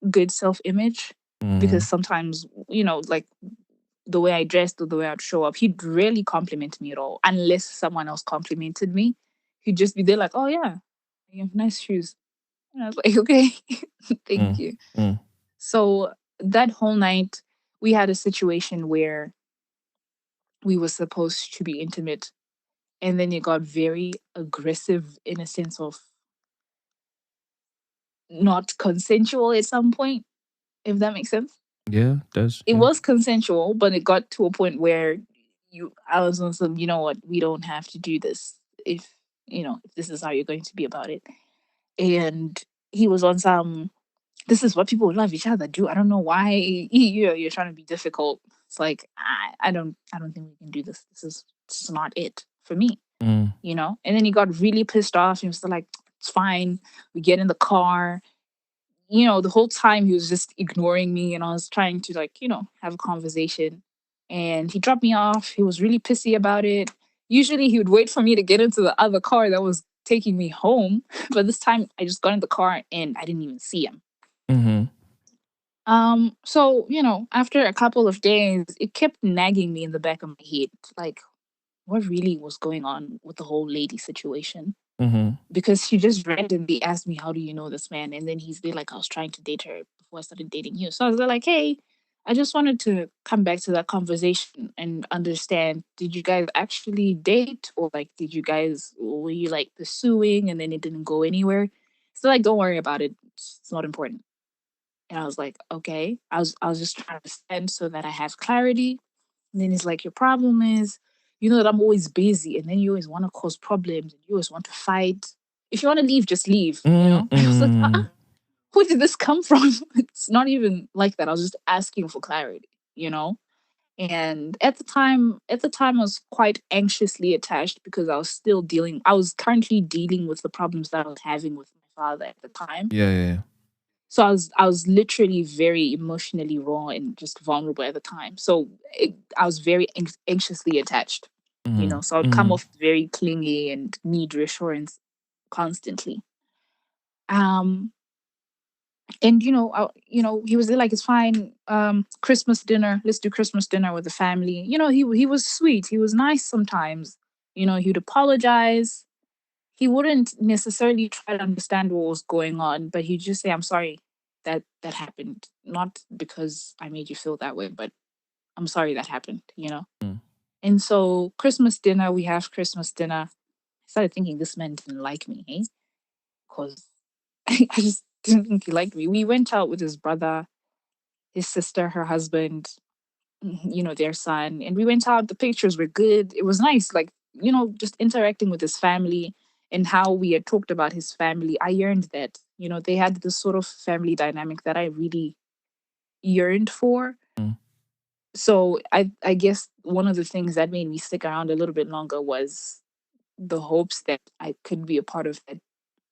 good self image, Mm-hmm. because sometimes, like the way I dressed or the way I'd show up, he'd rarely compliment me at all unless someone else complimented me. He'd just be there like, "Oh yeah, you have nice shoes." And I was like, "Okay, thank Mm. you." Mm. So that whole night, we had a situation where we were supposed to be intimate. and then it got very aggressive in a sense of not consensual at some point, if that makes sense. Yeah, it does. It Yeah. was consensual, but it got to a point where I was on some, you know what, we don't have to do this if, if this is how you're going to be about it. And he was on some, this is what people who love each other do. I don't know why you're trying to be difficult. It's like, I don't think we can do this. This is not it for me, Mm. And then he got really pissed off. He was like, it's fine. We get in the car. The whole time he was just ignoring me, and I was trying to, like, have a conversation. And he dropped me off. He was really pissy about it. Usually he would wait for me to get into the other car that was taking me home. But this time I just got in the car and I didn't even see him. Mm-hmm. So, after a couple of days, it kept nagging me in the back of my head, like, what really was going on with the whole lady situation? Mm-hmm. Because she just randomly asked me, how do you know this man? And then he's been like, I was trying to date her before I started dating you. So I was like, hey, I just wanted to come back to that conversation and understand, did you guys actually date, or like, were you like pursuing and then it didn't go anywhere? So like, don't worry about it. It's not important. And I was like, okay. I was just trying to understand so that I have clarity. And then he's like, your problem is, that I'm always busy, and then you always want to cause problems and you always want to fight. If you want to leave, just leave. I was like, Mm-mm. where did this come from? It's not even like that. I was just asking for clarity. And at the time I was quite anxiously attached because I was currently dealing with the problems that I was having with my father at the time. Yeah, yeah, yeah. So I was literally very emotionally raw and just vulnerable at the time. So I was very anxiously attached. Mm-hmm. So I'd come Mm-hmm. off very clingy and need reassurance constantly. Um, and he was like, it's fine. Christmas dinner. Let's do Christmas dinner with the family. He was sweet. He was nice sometimes. He would apologize. He wouldn't necessarily try to understand what was going on, but he'd just say, I'm sorry that happened. Not because I made you feel that way, but I'm sorry that happened. Mm. And so Christmas dinner, we have Christmas dinner. I started thinking this man didn't like me, hey? Because I just didn't think he liked me. We went out with his brother, his sister, her husband, their son. And we went out. The pictures were good. It was nice. Like, just interacting with his family and how we had talked about his family. I yearned that. They had this sort of family dynamic that I really yearned for. Mm. So I guess one of the things that made me stick around a little bit longer was the hopes that I could be a part of that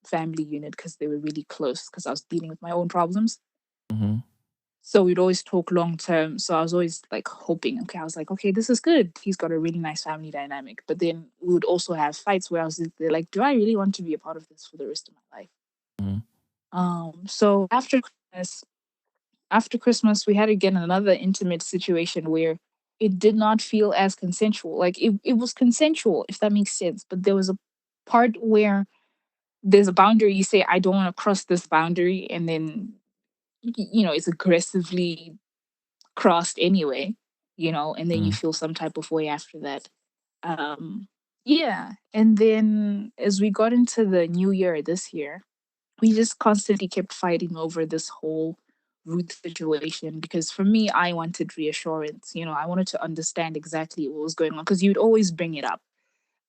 family unit because they were really close because I was dealing with my own problems. Mm-hmm. So we'd always talk long term. So I was always like hoping, okay, I was like, okay, this is good. He's got a really nice family dynamic. But then we would also have fights where I was like, do I really want to be a part of this for the rest of my life? Mm-hmm. So after Christmas, we had again another intimate situation where it did not feel as consensual. Like it was consensual, if that makes sense. But there was a part where there's a boundary. You say, I don't want to cross this boundary. And then, it's aggressively crossed anyway, and then you Mm. feel some type of way after that. Um, yeah. And then as we got into the new year this year, we just constantly kept fighting over this whole Ruth situation because for me, I wanted reassurance. I wanted to understand exactly what was going on because you'd always bring it up.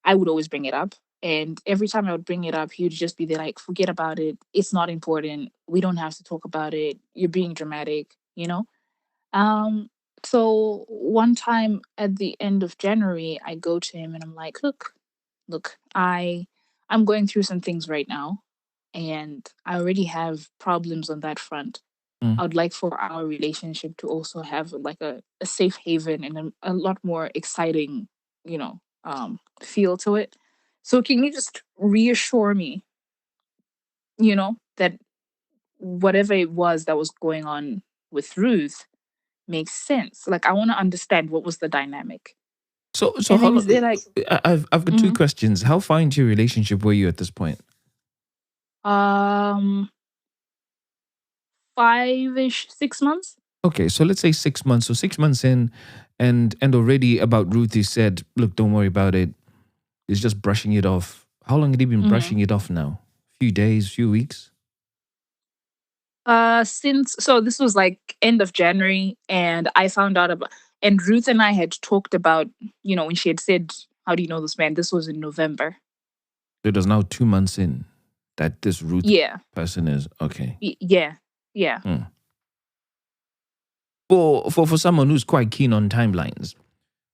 I would always bring it up. And every time I would bring it up, he would just be there like, forget about it. It's not important. We don't have to talk about it. You're being dramatic. Um, so one time at the end of January, I go to him and I'm like, look, I'm going through some things right now and I already have problems on that front. Mm. I would like for our relationship to also have like a safe haven and a lot more exciting, feel to it. So can you just reassure me, that whatever it was that was going on with Ruth makes sense. Like I want to understand what was the dynamic. So And how then is long? there like I've got two mhm, questions. How far into your relationship were you at this point? um 5-ish, 6 months? Okay, so let's say 6 months. So 6 months in, and already about Ruth, you said, look, don't worry about it. is just brushing it off. How long had he been brushing it off now? Few days, few weeks? Since so this was like end of January, and I found out about, and Ruth and I had talked about, when she had said, "How do you know this man?" This was in November. So it was now 2 months in that this Ruth Yeah, person is okay. yeah, yeah. For someone who's quite keen on timelines,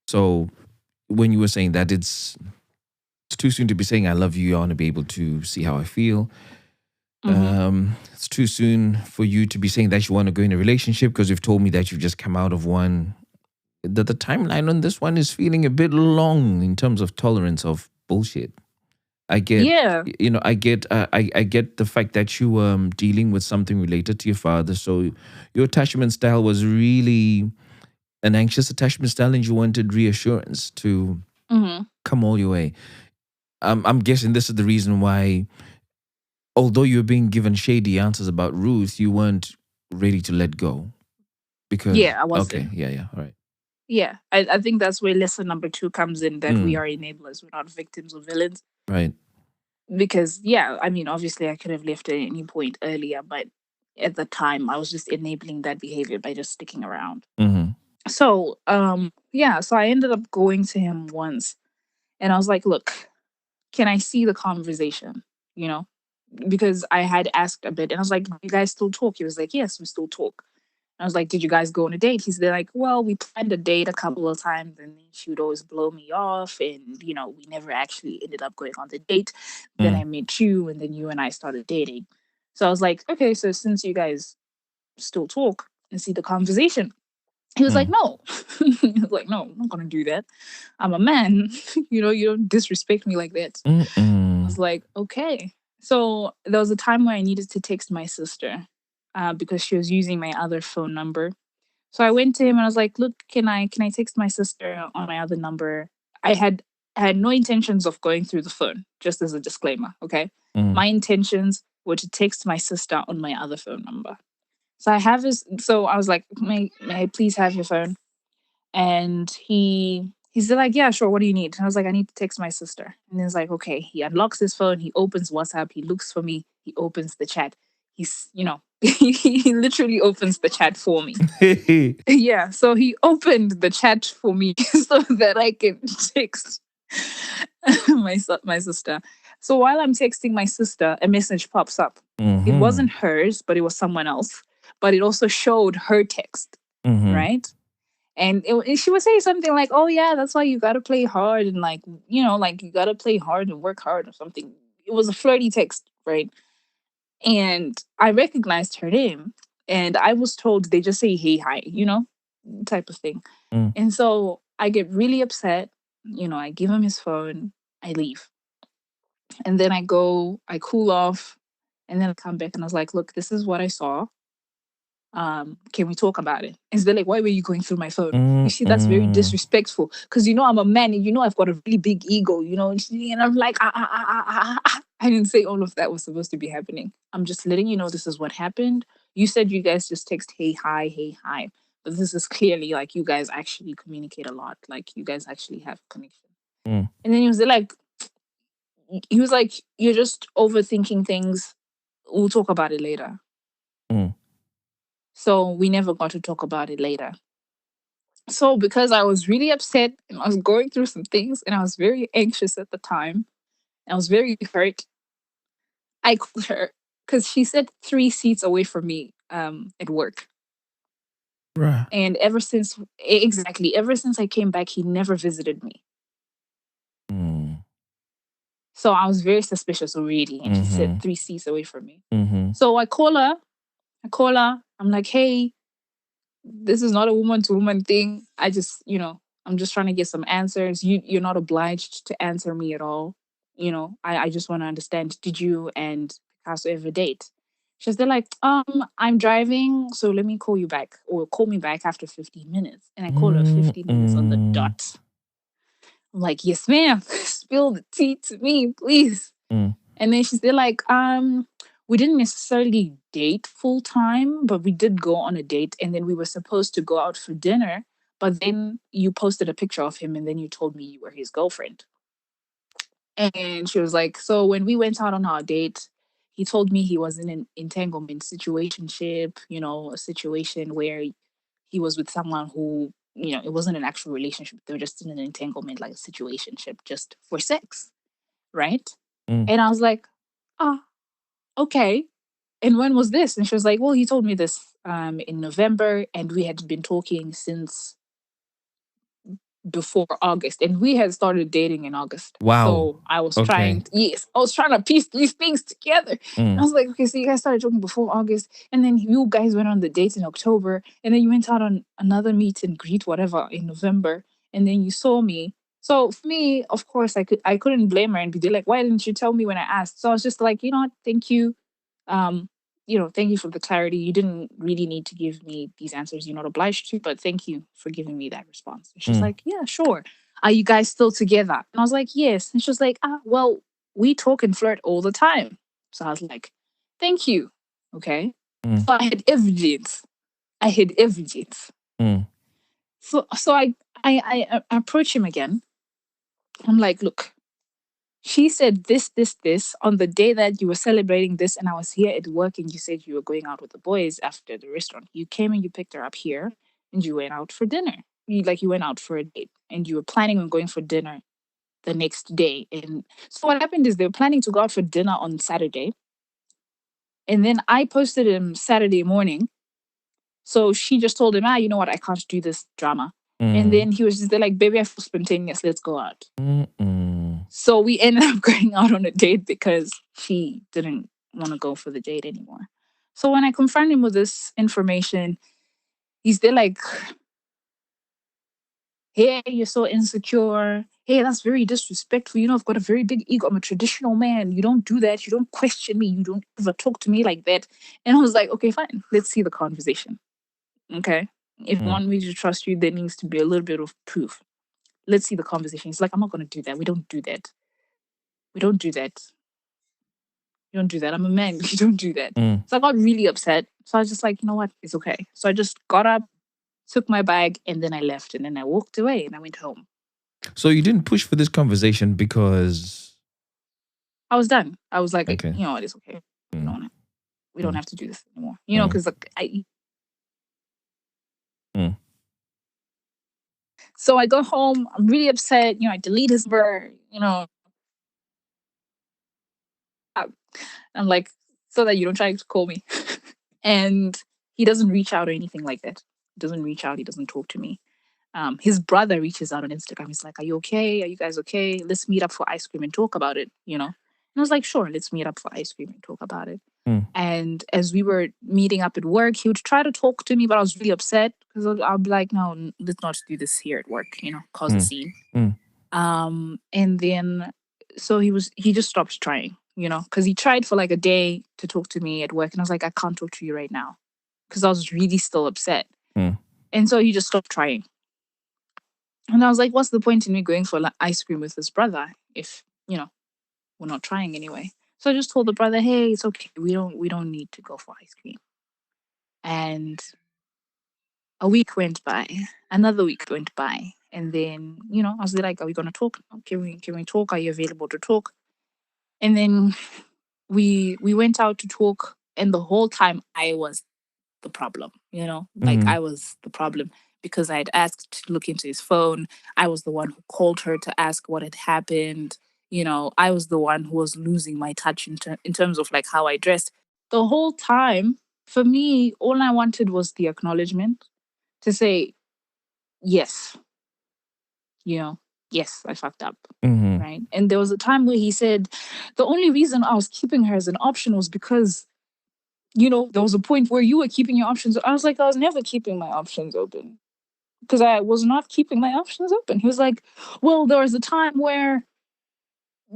so when you were saying that it's too soon to be saying I love you, I want to be able to see how I feel. It's too soon for you to be saying that you want to go in a relationship because you've told me that you've just come out of one. The timeline on this one is feeling a bit long in terms of tolerance of bullshit. I get, Yeah. I get, I get the fact that you were dealing with something related to your father. So your attachment style was really an anxious attachment style, and you wanted reassurance to come all your way. I'm guessing this is the reason why, although you were being given shady answers about Ruth, you weren't ready to let go. Because Yeah, I wasn't. okay, yeah, all right. Yeah, I think that's where lesson number 2 comes in, that we are enablers, we're not victims or villains. Right. Because, yeah, I mean, obviously I could have left at any point earlier, but at the time I was just enabling that behavior by just sticking around. So, so I ended up going to him once, and I was like, look, can I see the conversation? You know, because I had asked a bit, and I was like, "Do you guys still talk?" He was like, "Yes, we still talk." I was like, "Did you guys go on a date?" He's like, "Well, we planned a date a couple of times, and then she would always blow me off, and we never actually ended up going on the date. Then I met you, and then you and I started dating." So I was like, "Okay, so since you guys still talk and see the conversation." He was like, "No." He was like, "No, I'm not gonna do that. I'm a man. You don't disrespect me like that." I was like, "Okay." So there was a time where I needed to text my sister because she was using my other phone number. So I went to him and I was like, "Look, can I text my sister on my other number?" I had no intentions of going through the phone, just as a disclaimer, okay? My intentions were to text my sister on my other phone number. So I was like, may I please have your phone? And he's like, "Yeah, sure, what do you need?" And I was like, "I need to text my sister." And he's like, "Okay." He unlocks his phone, he opens WhatsApp, he looks for me, he opens the chat. He literally opens the chat for me. Yeah, so he opened the chat for me so that I can text my sister. So while I'm texting my sister, a message pops up. It wasn't hers, but it was someone else. But it also showed her text, right? And she would say something like, "Oh yeah, that's why you gotta play hard, and like you gotta play hard and work hard or something." It was a flirty text, right? And I recognized her name, and I was told they just say hey hi, type of thing. And so I get really upset. I give him his phone, I leave, and then I cool off, and then I come back and I was like, "Look, this is what I saw. Can we talk about it?" And they're like, "Why were you going through my phone?" You see, that's very disrespectful because I'm a man, and I've got a really big ego, and I'm like, I didn't say all of that was supposed to be happening. I'm just letting you know this is what happened. You said you guys just text hey hi, but this is clearly like you guys actually communicate a lot, like you guys actually have connection. And then he was like, "You're just overthinking things. We'll talk about it later." So we never got to talk about it later. So because I was really upset and I was going through some things and I was very anxious at the time, I was very hurt, I called her because she sat 3 seats away from me at work. Bruh. And ever since I came back, he never visited me. So I was very suspicious already. And she sat 3 seats away from me. So I call her. I'm like, "Hey, this is not a woman to woman thing. I'm just trying to get some answers. You're not obliged to answer me at all. I just want to understand, did you and Picasso ever date?" She's there like, "I'm driving, so let me call you back, or call me back after 15 minutes." And I call her 15 minutes on the dot. I'm like, "Yes, ma'am." Spill the tea to me, please. And then she's there like, "We didn't necessarily date full time, but we did go on a date. And then we were supposed to go out for dinner. But then you posted a picture of him and then you told me you were his girlfriend." And she was like, so when we went out on our date, he told me he was in an entanglement situationship, a situation where he was with someone who, it wasn't an actual relationship. They were just in an entanglement, like a situationship, just for sex, right? Mm. And I was like, ah, okay. And when was this? And she was like, well, he told me this in November, and we had been talking since before August, and we had started dating in August. Wow. So I was Okay. trying to piece these things together. And I Mm. was like, okay, so you guys started talking before August, and then you guys went on the date in October, and then you went out on another meet and greet, whatever, in November, and then you saw me. So for me, of course, I couldn't blame her and be like, why didn't you tell me when I asked? So I was just like, you know what, thank you. Um, thank you for the clarity. You didn't really need to give me these answers. You're not obliged to, but thank you for giving me that response. And she's Mm. like, yeah, sure. Are you guys still together? And I was like, yes. And she was like, well, we talk and flirt all the time. So I was like, thank you. Okay. Mm. So I had evidence. I had evidence. Mm. So I approach him again. I'm like, look, she said this on the day that you were celebrating this, and I was here at work, and you said you were going out with the boys after the restaurant. You came and you picked her up here, and you went out for dinner. You went out for a date, and you were planning on going for dinner the next day. And so what happened is they were planning to go out for dinner on Saturday, and then I posted him Saturday morning. So she just told him, you know what, I can't do this drama. And Mm. then he was just there like, baby, I feel spontaneous. Let's go out. Mm. So we ended up going out on a date because she didn't want to go for the date anymore. So when I confront him with this information, he's there like, hey, you're so insecure. Hey, that's very disrespectful. I've got a very big ego. I'm a traditional man. You don't do that. You don't question me. You don't ever talk to me like that. And I was like, okay, fine. Let's see the conversation. Okay. If you Mm. want me to trust you, there needs to be a little bit of proof. Let's see the conversation. He's like, I'm not going to do that. We don't do that. We don't do that. You don't do that. I'm a man. You don't do that. Mm. So I got really upset. So I was just like, you know what? It's okay. So I just got up, took my bag, and then I left. And then I walked away and I went home. So you didn't push for this conversation because I was done. I was like, okay. you know what? It's okay. We Mm. don't, we don't Mm. have to do this anymore. Mm. Because like Mm. so I go home. I'm really upset. I delete his number. I'm like, so that you don't try to call me. And he doesn't reach out or anything like that. He doesn't reach out. He doesn't talk to me. His brother reaches out on Instagram. He's like, are you okay? Are you guys okay? Let's meet up for ice cream and talk about it. And I was like, sure, let's meet up for ice cream and talk about it. Mm. And as we were meeting up at work, he would try to talk to me, but I was really upset because I'll be like, no, let's not do this here at work, cause a Mm. scene. Mm. And then so he just stopped trying, because he tried for like a day to talk to me at work. And I was like, I can't talk to you right now because I was really still upset. Mm. And so he just stopped trying. And I was like, what's the point in me going for like ice cream with his brother if, we're not trying anyway? So I just told the brother, hey, it's okay. We don't need to go for ice cream. And a week went by, another week went by. And then, I was like, are we gonna talk? Can we talk? Are you available to talk? And then we went out to talk, and the whole time I was the problem, like Mm. I was the problem because I had asked to look into his phone. I was the one who called her to ask what had happened. I was the one who was losing my touch in terms of like how I dressed. The whole time, for me, all I wanted was the acknowledgement to say, yes, you know, yes, I fucked up. Mm. Right. And there was a time where he said, the only reason I was keeping her as an option was because, there was a point where you were keeping your options. I was like, I was never keeping my options open because I was not keeping my options open. He was like, well, there was a time where,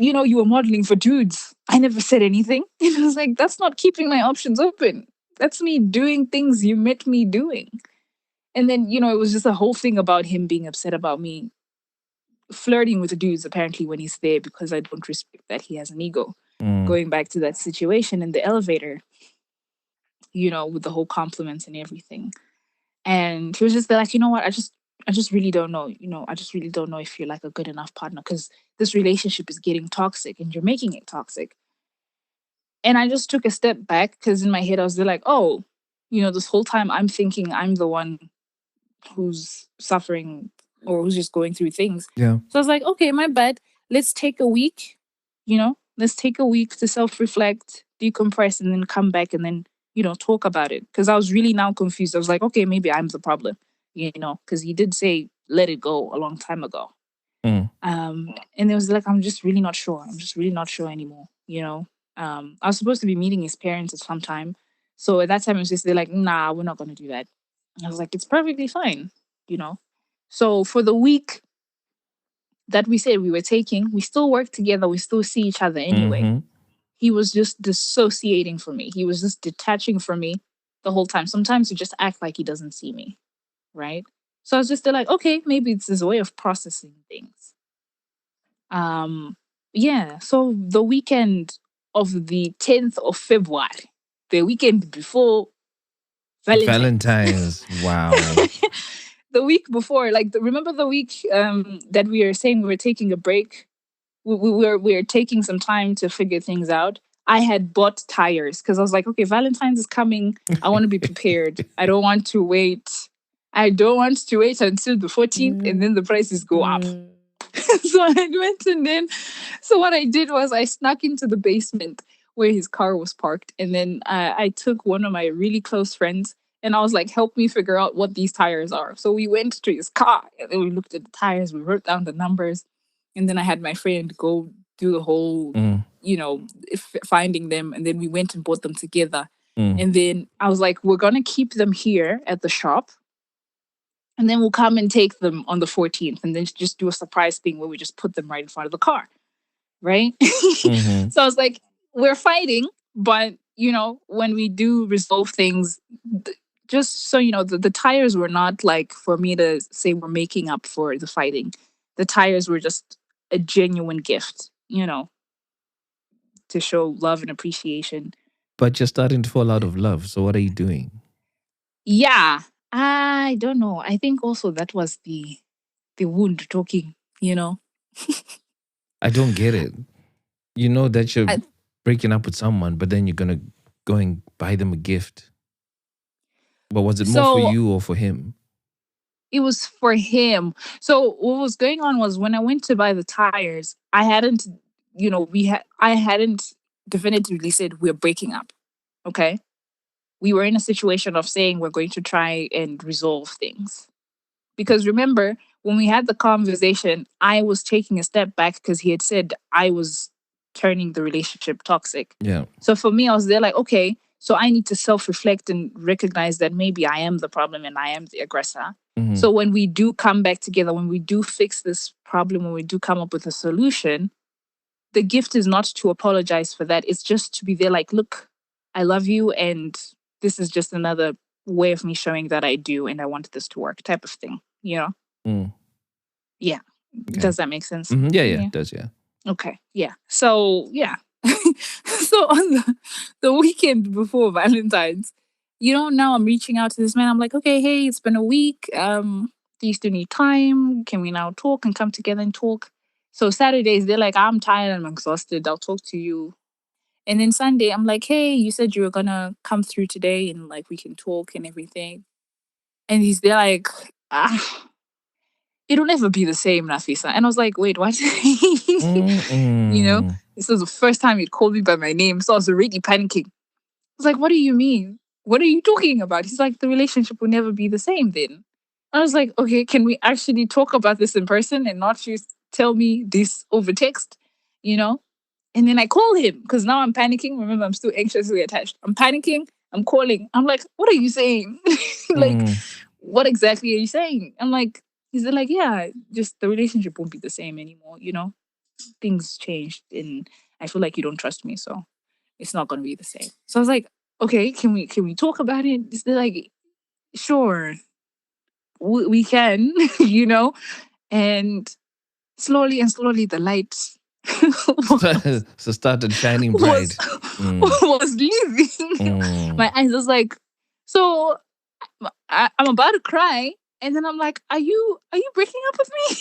you were modeling for dudes. I never said anything. And I was like, that's not keeping my options open. That's me doing things you met me doing. And then, it was just a whole thing about him being upset about me flirting with the dudes apparently when he's there because I don't respect that he has an ego. Mm. Going back to that situation in the elevator, with the whole compliments and everything. And he was just like, you know what? I just really don't know. I just really don't know if you're like a good enough partner because this relationship is getting toxic and you're making it toxic. And I just took a step back because in my head I was like, oh, this whole time I'm thinking I'm the one who's suffering or who's just going through things. Yeah. So I was like, okay, my bad. Let's take a week, let's take a week to self reflect, decompress, and then come back and then, talk about it. Because I was really now confused. I was like, okay, maybe I'm the problem, because he did say, let it go a long time ago. Mm. And it was like, I'm just really not sure. I'm just really not sure anymore, I was supposed to be meeting his parents at some time. So at that time, it was just, they're like, nah, we're not going to do that. I was like, it's perfectly fine, you know? So for the week that we said we were taking, we still work together. We still see each other anyway. Mm-hmm. He was just dissociating from me. He was just detaching from me the whole time. Sometimes he just act like he doesn't see me, right? So I was just there like, okay, maybe it's his way of processing things. Yeah. So the weekend of the 10th of February, the weekend before Valentine's. Wow. the week before, like remember the week that we were saying we were taking a break. We were taking some time to figure things out. I had bought tires because I was like, okay, Valentine's is coming. I want to be prepared. I don't want to wait. I don't want to wait until the 14th and then the prices go up. So I went and then, so what I did was I snuck into the basement where his car was parked. And then I took one of my really close friends and I was like, help me figure out what these tires are. So we went to his car and then we looked at the tires, we wrote down the numbers. And then I had my friend go do the whole, finding them. And then we went and bought them together. And then I was like, we're going to keep them here at the shop. And then we'll come and take them on the 14th and then just do a surprise thing where we just put them right in front of the car. Right? Mm-hmm. So I was like, we're fighting, but, when we do resolve things, just so you know, the tires were not like for me to say we're making up for the fighting. The tires were just a genuine gift, to show love and appreciation. But you're starting to fall out of love. So what are you doing? Yeah, I don't know. I think also that was the wound talking, I don't get it. You know that you're breaking up with someone, but then you're going to go and buy them a gift. But was it more for you or for him? It was for him. So what was going on was when I went to buy the tires, I hadn't, I hadn't definitively said we're breaking up. Okay. We were in a situation of saying we're going to try and resolve things. Because remember, when we had the conversation, I was taking a step back because he had said I was turning the relationship toxic. Yeah. So for me, I was there like, okay, so I need to self-reflect and recognize that maybe I am the problem and I am the aggressor. Mm-hmm. So when we do come back together, when we do fix this problem, when we do come up with a solution, the gift is not to apologize for that. It's just to be there like, look, I love you and this is just another way of me showing that I do and I want this to work type of thing, Yeah. Okay. Does that make sense? Mm-hmm. Yeah, it does, yeah. Okay, yeah. So, yeah. So on the weekend before Valentine's, now I'm reaching out to this man. I'm like, okay, hey, it's been a week. Do you still need time? Can we now talk and come together and talk? So Saturdays, they're like, I'm tired, I'm exhausted. I'll talk to you. And then Sunday, I'm like, hey, you said you were gonna come through today and like we can talk and everything. And they're like, it'll never be the same, Nafisa. And I was like, wait, what? This was the first time he'd called me by my name. So I was already panicking. I was like, what do you mean? What are you talking about? He's like, the relationship will never be the same then. I was like, okay, can we actually talk about this in person and not just tell me this over text, And then I call him because now I'm panicking. Remember, I'm still anxiously attached. I'm panicking. I'm calling. I'm like, what are you saying? What exactly are you saying? I'm like, he's like, yeah, just the relationship won't be the same anymore, Things changed and I feel like you don't trust me, so it's not gonna be the same. So I was like, okay, can we talk about it? They're like, sure, we can, and slowly the light so started shining bright. was leaving my eyes. I was like, so I'm about to cry And then I'm like, are you breaking up with me?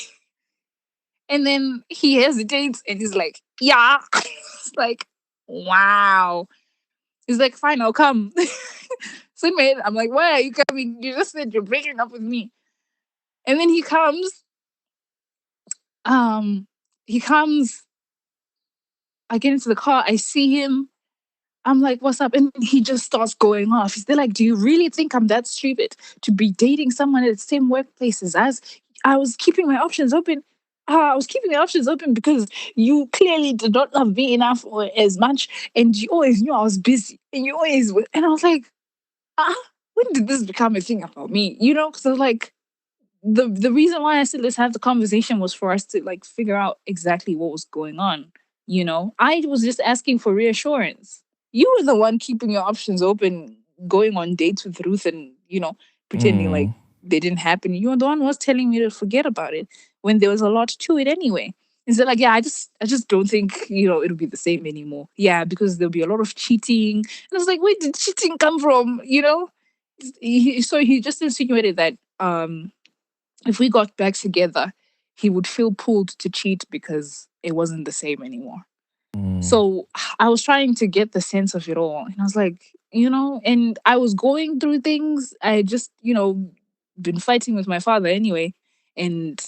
And then he hesitates and he's like, yeah. It's like, wow. He's like, fine, I'll come. So man, I'm like, why are you coming? You just said you're breaking up with me. And then he comes. Um, he comes. I get into the car. I see him. I'm like, what's up? And he just starts going off. He's like, do you really think I'm that stupid to be dating someone at the same workplace as us? I was keeping my options open. I was keeping my options open because you clearly did not love me enough or as much. And you always knew I was busy. And you always were. And I was like, when did this become a thing about me? You know, because I was like, the reason why I said let's have the conversation was for us to like figure out exactly what was going on. You know, I was just asking for reassurance. You were the one keeping your options open, going on dates with Ruth, and pretending like they didn't happen. You were the one who was telling me to forget about it when there was a lot to it anyway. Instead, like, yeah, I just don't think it'll be the same anymore. Yeah, because there'll be a lot of cheating. And I was like, where did cheating come from? So he just insinuated that if we got back together, he would feel pulled to cheat because it wasn't the same anymore. So I was trying to get the sense of it all. And I was like, and I was going through things. I just, been fighting with my father anyway. And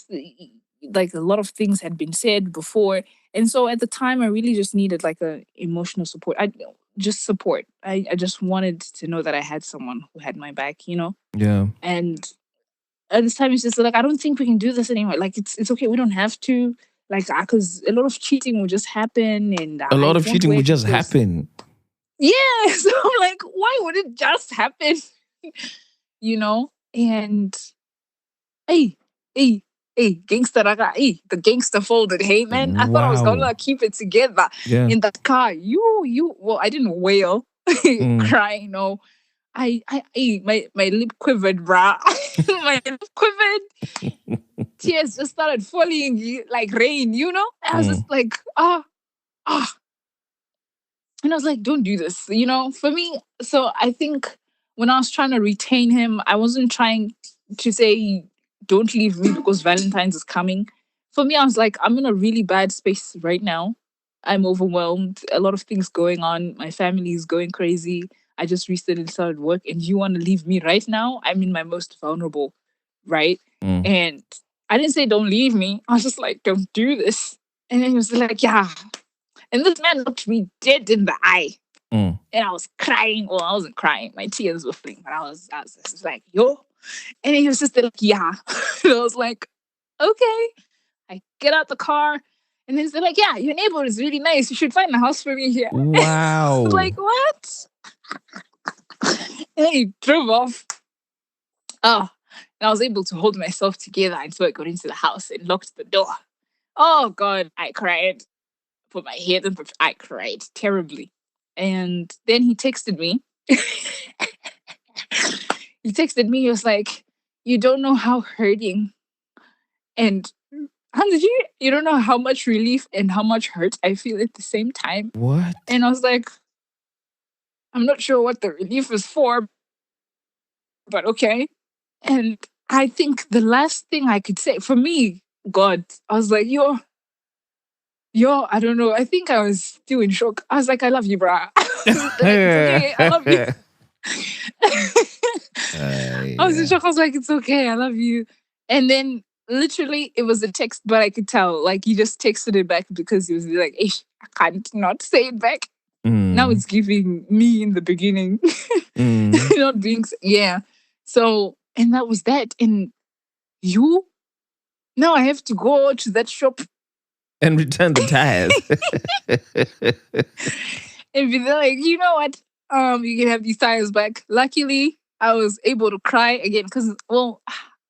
like a lot of things had been said before. And so at the time, I really just needed like a emotional support. Just support. I just wanted to know that I had someone who had my back, Yeah. And at this time, it's just like, I don't think we can do this anymore. Like, it's okay. We don't have to. Like, because a lot of cheating will just happen. And A lot of won't cheating work would just because- happen. Yeah. So I'm like, why would it just happen? And hey, hey, hey, gangster raga, hey, the gangster folded. Hey, man, I thought I was Wow. gonna keep it together Yeah. in that car. Well, I didn't wail, crying. No, my lip quivered, bruh. My lip quivered. Tears just started falling like rain. I was just like, ah. And I was like, don't do this. For me, so I think when I was trying to retain him, I wasn't trying to say, don't leave me because Valentine's is coming. For me, I was like, I'm in a really bad space right now. I'm overwhelmed. A lot of things going on. My family is going crazy. I just recently started work, and you want to leave me right now? I'm in my most vulnerable, right? And I didn't say, don't leave me. I was just like, don't do this. And then he was like, yeah. And this man looked me dead in the eye. And I was crying. Well, I wasn't crying. My tears were flowing. But I was just like, yo. And he was just like, yeah. And I was like, okay. I get out the car. And then they're like, yeah, your neighbor is really nice. You should find a house for me here. Wow. I was like, what? And he drove off. Oh. And I was able to hold myself together until I got into the house and locked the door. Oh, God. I cried. Put my head in, I cried terribly. And then he texted me. He was like, you don't know how hurting and you don't know how much relief and how much hurt I feel at the same time. What? And I was like, I'm not sure what the relief is for, but okay. And I think the last thing I could say for me, God, I was like, yo, I don't know. I think I was still in shock. I was like, I love you, brah. It's okay, I love you. I was in shock. I was like, it's okay, I love you. And then literally it was a text, but I could tell. Like he just texted it back because he was like, Ish, I can't not say it back. Now it's giving me in the beginning. Not being yeah. So and that was that. And you now I have to go to that shop And return the tires. and be like, you know what? You can have these tires back. Luckily, I was able to cry again because, well,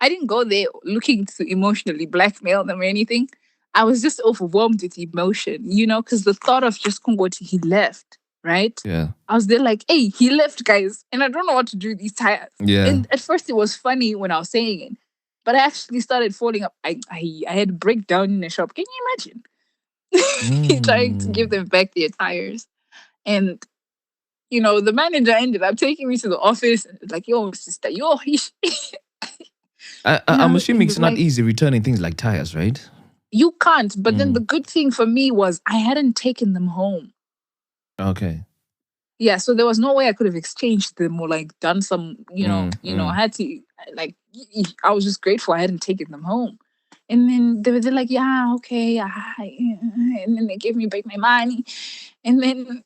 I didn't go there looking to emotionally blackmail them or anything. I was just overwhelmed with emotion, because the thought of just Kongoti, he left, right? Yeah. I was there like, hey, he left, guys, and I don't know what to do with these tires. Yeah. And at first, it was funny when I was saying it, but I actually started falling up. I had a breakdown in the shop. Can you imagine? Trying to give them back their tires. And, the manager ended up taking me to the office and was like, yo, sister, yo, I'm And assuming and it's not like, easy returning things like tires, right? you can't. But then the Mm. good thing for me was I hadn't taken them home. Okay. Yeah, so there was no way I could have exchanged them or like done some, I Mm. had to like I was just grateful I hadn't taken them home. And then they're like, yeah, okay, and then they gave me back my money. And then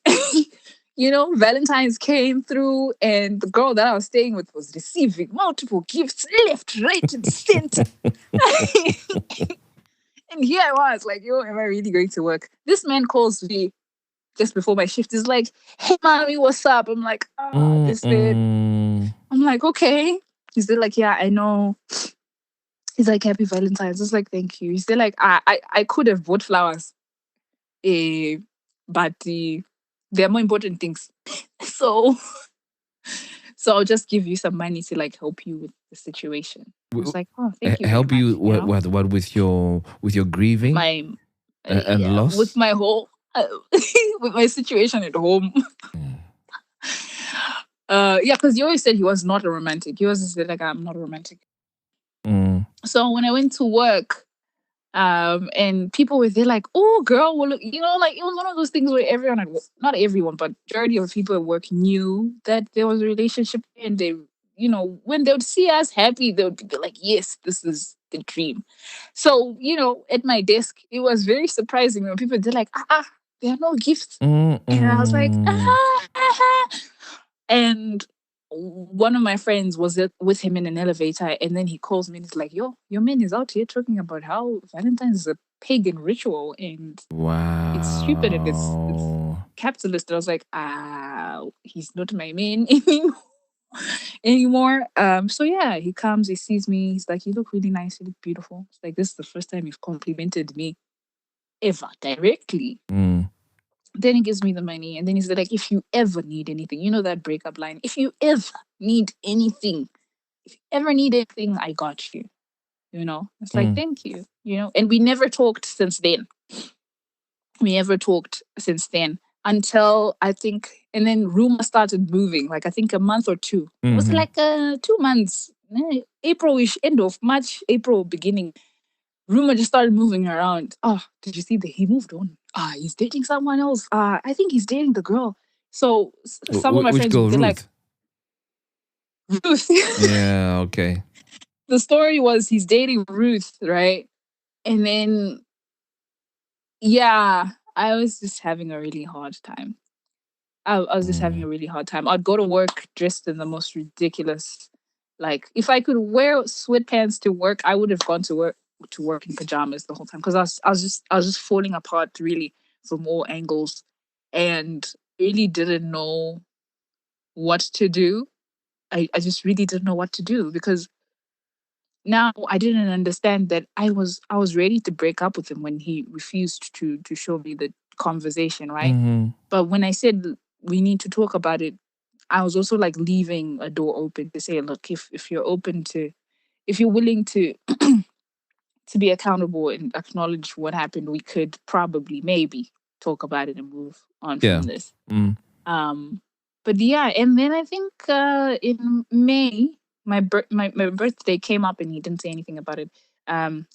Valentine's came through, and the girl that I was staying with was receiving multiple gifts left, right, and center. And here I was like, yo, am I really going to work? This man calls me just before my shift. Is like, hey, mommy, what's up? I'm like, this bit. Mm-mm. I'm like, okay. He's there like, yeah, I know. He's like, happy Valentine's. I was like, thank you. He's there like, I could have bought flowers, eh, but there are more important things. So, so I'll just give you some money to like help you with the situation. I was like, oh, thank you very Help much. you what with your With grieving my, and yeah, with loss? my whole, with my situation at home. Mm. Yeah, because he always said he was not a romantic. He always said like, I'm not a romantic. Mm. So when I went to work, and people were there like, oh, girl, well, like it was one of those things where everyone, not everyone, but majority of people at work knew that there was a relationship, and they, when they would see us happy, they would be like, yes, this is the dream. So, at my desk, it was very surprising when people did like, there are no gifts. And I was like, Mm-mm. and one of my friends was with him in an elevator, and then he calls me and he's like, yo, your man is out here talking about how Valentine's is a pagan ritual and it's stupid and it's Wow. capitalist. I was like, he's not my man anymore. So yeah, he comes, he sees me, he's like, you look really nice, you look beautiful. It's like, this is the first time you've complimented me ever directly. Mm. Then he gives me the money, and then he's like, if you ever need anything, that breakup line, if you ever need anything, if you ever need anything, I got you. It's like, Mm. thank you. And we never talked since then. We never talked since then until I think, and then rumor started moving, like I think a month or two. It was Mhm. like 2 months, April-ish, end of March, April, beginning. Rumor just started moving around. Oh, did you see that he moved on? He's dating someone else. I think he's dating the girl. So some of my Which friends, girl, they're like, Ruth? Ruth. Yeah. Okay. The story was he's dating Ruth, right? And then, yeah, I was just having a really hard time. I was just having Mm. a really hard time. I'd go to work dressed in the most ridiculous. Like, if I could wear sweatpants to work, I would have gone to work in pajamas the whole time, because I was just falling apart really from all angles, and really didn't know what to do. I just really didn't know what to do, because now I didn't understand that I was ready to break up with him when he refused to show me the conversation, right? Mhm. But when I said we need to talk about it, I was also like leaving a door open to say, look, if you're open to, if you're willing to be accountable and acknowledge what happened, we could probably maybe talk about it and move on from Yeah. this. Mm. Um, but yeah, and then I think in May, my birthday came up and he didn't say anything about it.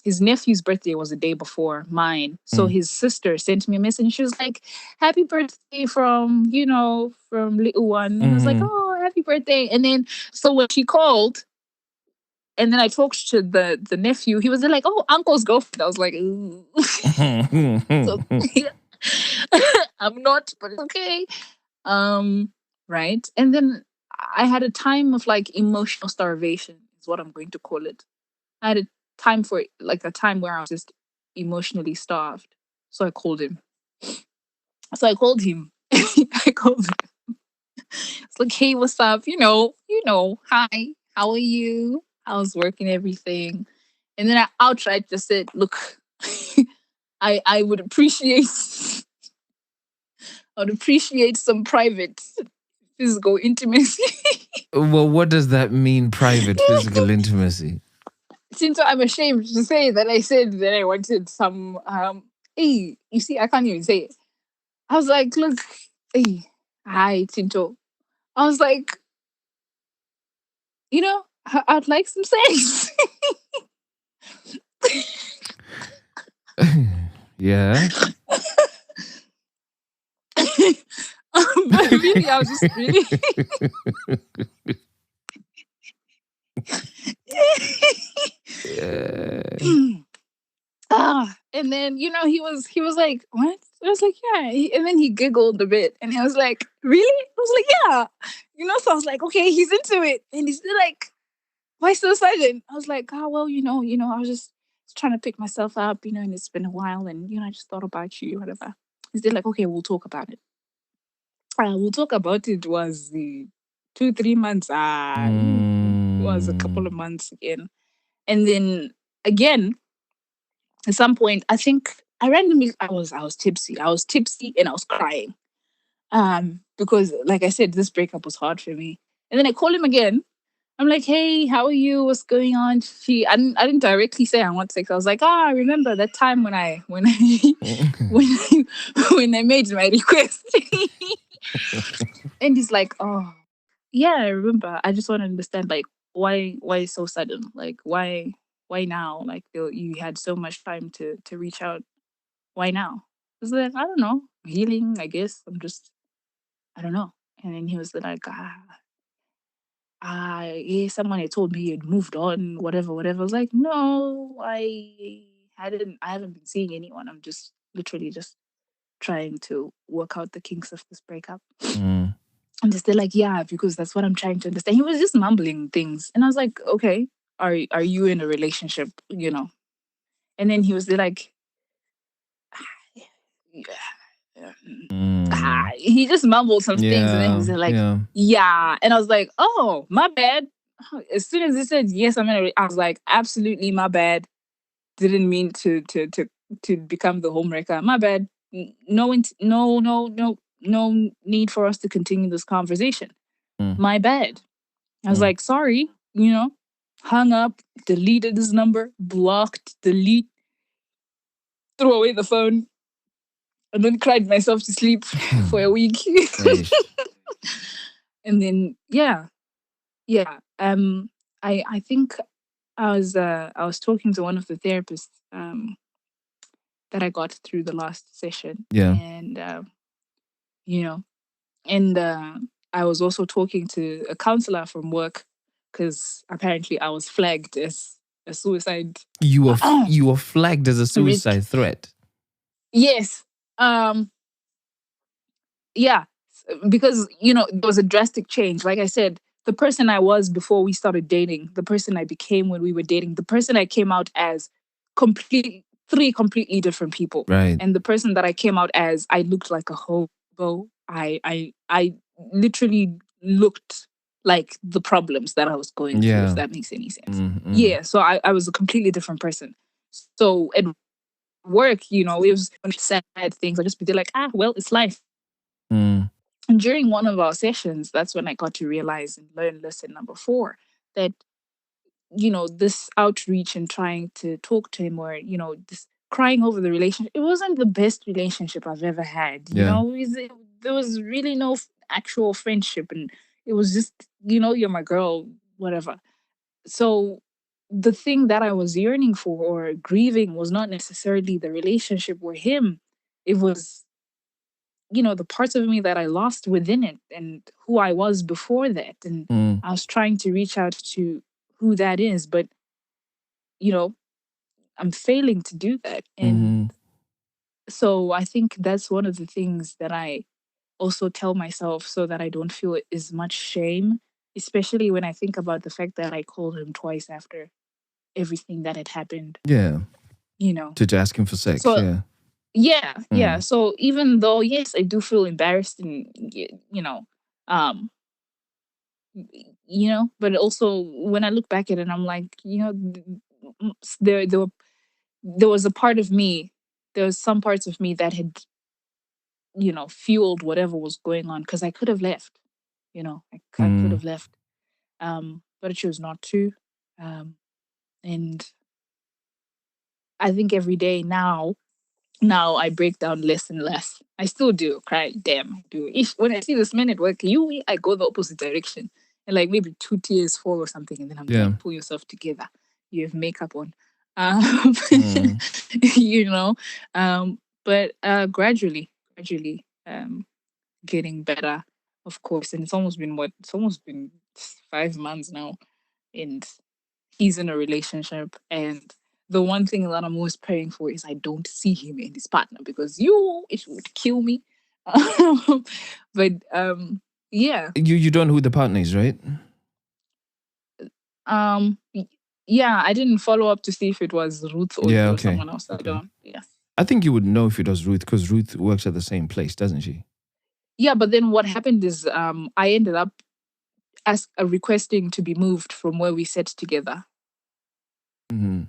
His nephew's birthday was the day before mine, so Mm. his sister sent me a message. And she was like, "Happy birthday from little one," and I was like, Mhm. "Oh, happy birthday!" And then so when she called, and then I talked to the nephew, he was like, "Oh, uncle's girlfriend." I was like, "Ooh." So I'm not, but it's okay. Um, right. And then I had a time of like emotional starvation, is what I'm going to call it. I had a time for like a time where I was just emotionally starved. So I called him. So I called him. I called him. It's like, hey, what's up? Hi, how are you? How's work and everything? And then I outright just said, look, I would appreciate some private physical intimacy. Well, what does that mean? Private physical intimacy. Since I'm ashamed to say that I said that I wanted some hey, you see, I can't even say it. I was like, look, hey, hi, Tinto. I was like, I'd like some sex. Yeah. But really, I was just really. And then he was like, "What?" I was like, "Yeah." And then he giggled a bit, and I was like, "Really?" I was like, "Yeah." So I was like, "Okay, he's into it," and he's still like, "Why so sudden?" I was like, "Oh well, I was just trying to pick myself up, and it's been a while, and I just thought about you, whatever." He's still like, "Okay, we'll talk about it." We'll talk about it was the 2-3 months. It was a couple of months again, and then again at some point, I think I was tipsy. I was tipsy and I was crying. Because like I said, this breakup was hard for me. And then I call him again. I'm like, "Hey, how are you? What's going on?" I didn't directly say I want sex. I was like, I remember that time when I when I, when I made my request." And he's like, "Oh, yeah, I remember. I just want to understand, like, why so sudden? Like, why now? Like, you had so much time to reach out. Why now?" I was like, "I don't know, healing, I guess. I don't know." And then he was like, yeah, someone had told me he had moved on, whatever, whatever. I was like, "No, I haven't been seeing anyone. I'm just literally just trying to work out the kinks of this breakup." Mm. And they're like, "Yeah, because that's what I'm trying to understand." He was just mumbling things. And I was like, "Okay, are you in a relationship, And then he was like, "Yeah." Mm. He just mumbled some things, and then he Yeah. was like, Yeah. "Yeah." And I was like, "Oh, my bad." As soon as he said, "Yes, I'm in a I was like, "Absolutely my bad. Didn't mean to become the homewrecker. My bad. No, no need for us to continue this conversation. Mm. My bad." I was Mm. like, "Sorry," hung up, deleted his number, blocked, delete, threw away the phone, and then cried myself to sleep for a week. Eish. And then yeah. I think I was talking to one of the therapists that I got through the last session, Yeah. and you know, and I was also talking to a counselor from work because apparently I was flagged as a suicide You were flagged as a risk. suicide threat. Yes. Um. Yeah. Because there was a drastic change. Like I said, the person I was before we started dating, the person I became when we were dating, the person I came out as, three completely different people. Right. And the person that I came out as, I looked like a hobo. I literally looked like the problems that I was going through, if Yeah. that makes any sense. Mm-hmm. Yeah. So I was a completely different person. So at work, it was sad things. I just be there like, well, it's life. Mm. And during one of our sessions, that's when I got to realize and learn lesson number 4, that, this outreach and trying to talk to him, or, this crying over the relationship, it wasn't the best relationship I've ever had. Yeah. There was really no actual friendship. And it was just, you're my girl, whatever. So the thing that I was yearning for or grieving was not necessarily the relationship with him. It was, the parts of me that I lost within it and who I was before that. And Mm. I was trying to reach out to who that is, but, you know, I'm failing to do that. Mm-hmm. And so I think that's one of the things that I also tell myself so that I don't feel as much shame, especially when I think about the fact that I called him twice after everything that had happened, Yeah. you know. To ask him for sex. So Yeah. yeah. Mm. So even though, yes, I do feel embarrassed and, um, but also when I look back at it, I'm like, there was a part of me, there was some parts of me that had, fueled whatever was going on, because I could have left, I could Mm. have left, but I chose not to. Um, and I think every day now I break down less and less. I still do cry. Damn, I do. When I see this man at work, I go the opposite direction. And like maybe 2 tears fall or something, and then I'm Yeah. like, pull yourself together. you have makeup on. Mm. You know, but gradually, getting better, of course. And it's almost been what? It's almost been 5 months now, and he's in a relationship. And the one thing that I'm always praying for is I don't see him and his partner, because it would kill me. But yeah, You don't know who the partner is, right? y- yeah, I didn't follow up to see if it was Ruth or if Yeah, it was okay. someone else. I Okay. don't. Yeah. I think you would know if it was Ruth because Ruth works at the same place, doesn't she? Yeah, but then what happened is I ended up requesting to be moved from where we sat together. Mm-hmm.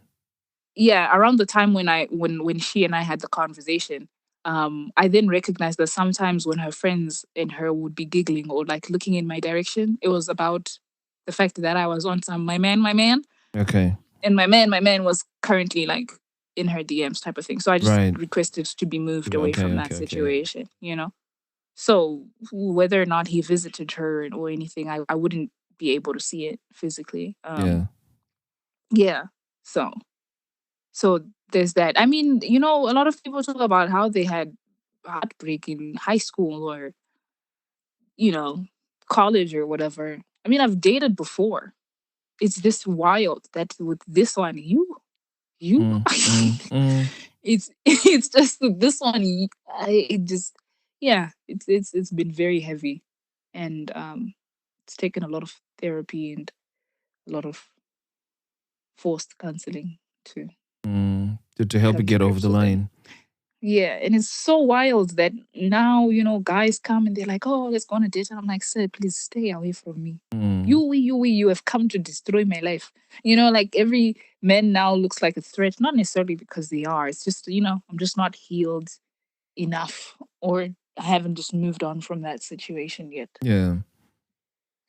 Yeah, around the time when she and I had the conversation, I then recognized that sometimes when her friends and her would be giggling or like looking in my direction, it was about the fact that I was on some my man, Okay. and my man was currently like in her DMs type of thing. So I just Right. requested to be moved away Okay, from that okay, okay. situation, So whether or not he visited her or anything, I wouldn't be able to see it physically. Yeah. Yeah. So so there's that. I mean, a lot of people talk about how they had heartbreak in high school or, you know, college or whatever. I mean, I've dated before. It's just wild that with this one, you, Mm, mm, mm. it's just with this one, it just, yeah, it's been very heavy, and it's taken a lot of therapy and a lot of forced counseling to To help you come to get over grips the with it. line. Yeah, and it's so wild that now, guys come and they're like, "Oh, let's go on a date." And I'm like, "Sir, please stay away from me. Mm. You have come to destroy my life." Like every man now looks like a threat, not necessarily because they are. It's just, I'm just not healed enough, or I haven't just moved on from that situation yet. Yeah.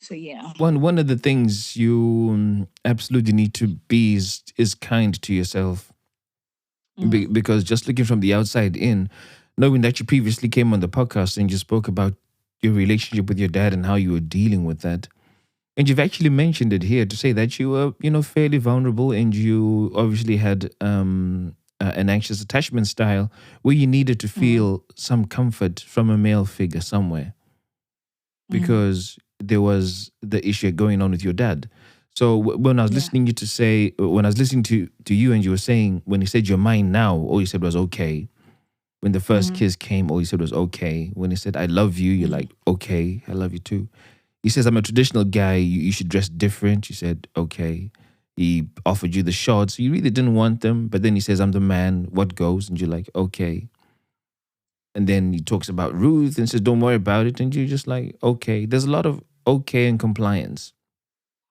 So yeah. One of the things you absolutely need to be is kind to yourself. Mm, Because just looking from the outside in, knowing that you previously came on the podcast and you spoke about your relationship with your dad and how you were dealing with that. And you've actually mentioned it here to say that you were, fairly vulnerable and you obviously had an anxious attachment style where you needed to mm, feel some comfort from a male figure somewhere mm, because there was the issue going on with your dad. So when I was yeah. listening you to say, when I was listening to you and you were saying, when you said you're mine now, all you said was okay. When the first Mm, kiss came, all you said was okay. When he said, I love you, you're mm, like, okay, I love you too. He says, I'm a traditional guy. You should dress different. You said, okay. He offered you the shots. You really didn't want them. But then he says, I'm the man. What goes? And you're like, okay. And then he talks about Ruth and says, don't worry about it. And you're just like, okay. There's a lot of okay and compliance,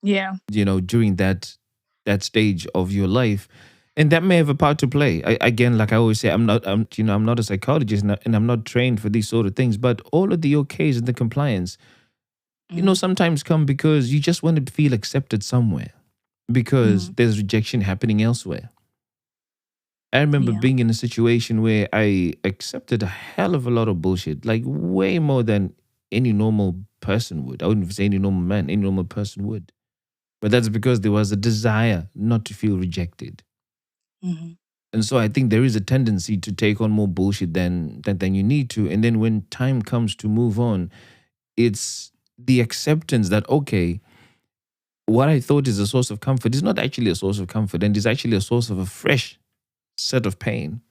yeah. during that stage of your life. And that may have a part to play. Again, like I always say, I'm not a psychologist and I'm not trained for these sort of things. But all of the okays and the compliance, Mm, sometimes come because you just want to feel accepted somewhere because mm, there's rejection happening elsewhere. I remember yeah. being in a situation where I accepted a hell of a lot of bullshit, like way more than any normal person would. I wouldn't say any normal man, any normal person would. But that's because there was a desire not to feel rejected. Mm, And so I think there is a tendency to take on more bullshit than you need to. And then when time comes to move on, it's the acceptance that, okay, what I thought is a source of comfort is not actually a source of comfort and is actually a source of a fresh set of pain,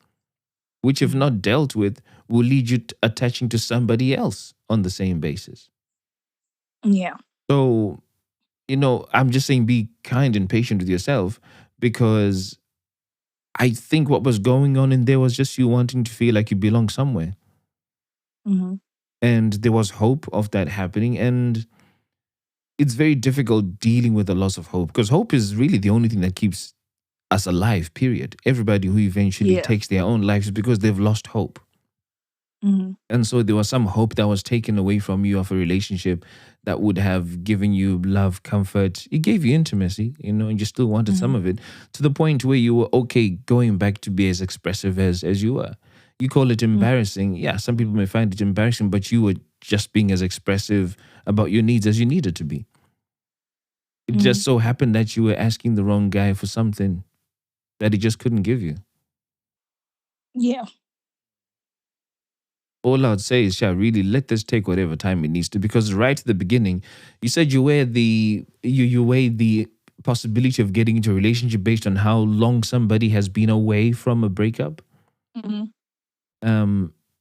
which, if mm, not dealt with, will lead you to attaching to somebody else on the same basis. yeah. So, I'm just saying be kind and patient with yourself because I think what was going on in there was just you wanting to feel like you belong somewhere. Mm, And there was hope of that happening. And it's very difficult dealing with the loss of hope because hope is really the only thing that keeps us alive, period. Everybody who eventually yeah. takes their own lives is because they've lost hope. Mm, And so there was some hope that was taken away from you of a relationship that would have given you love, comfort. It gave you intimacy, and you still wanted some mm, of it to the point where you were okay going back to be as expressive as you were. You call it mm, embarrassing. Yeah, some people may find it embarrassing, but you were just being as expressive about your needs as you needed to be. It just so happened that you were asking the wrong guy for something that he just couldn't give you. Yeah. All I'd say is, yeah, really let this take whatever time it needs to, because right at the beginning, you said you weigh the possibility of getting into a relationship based on how long somebody has been away from a breakup.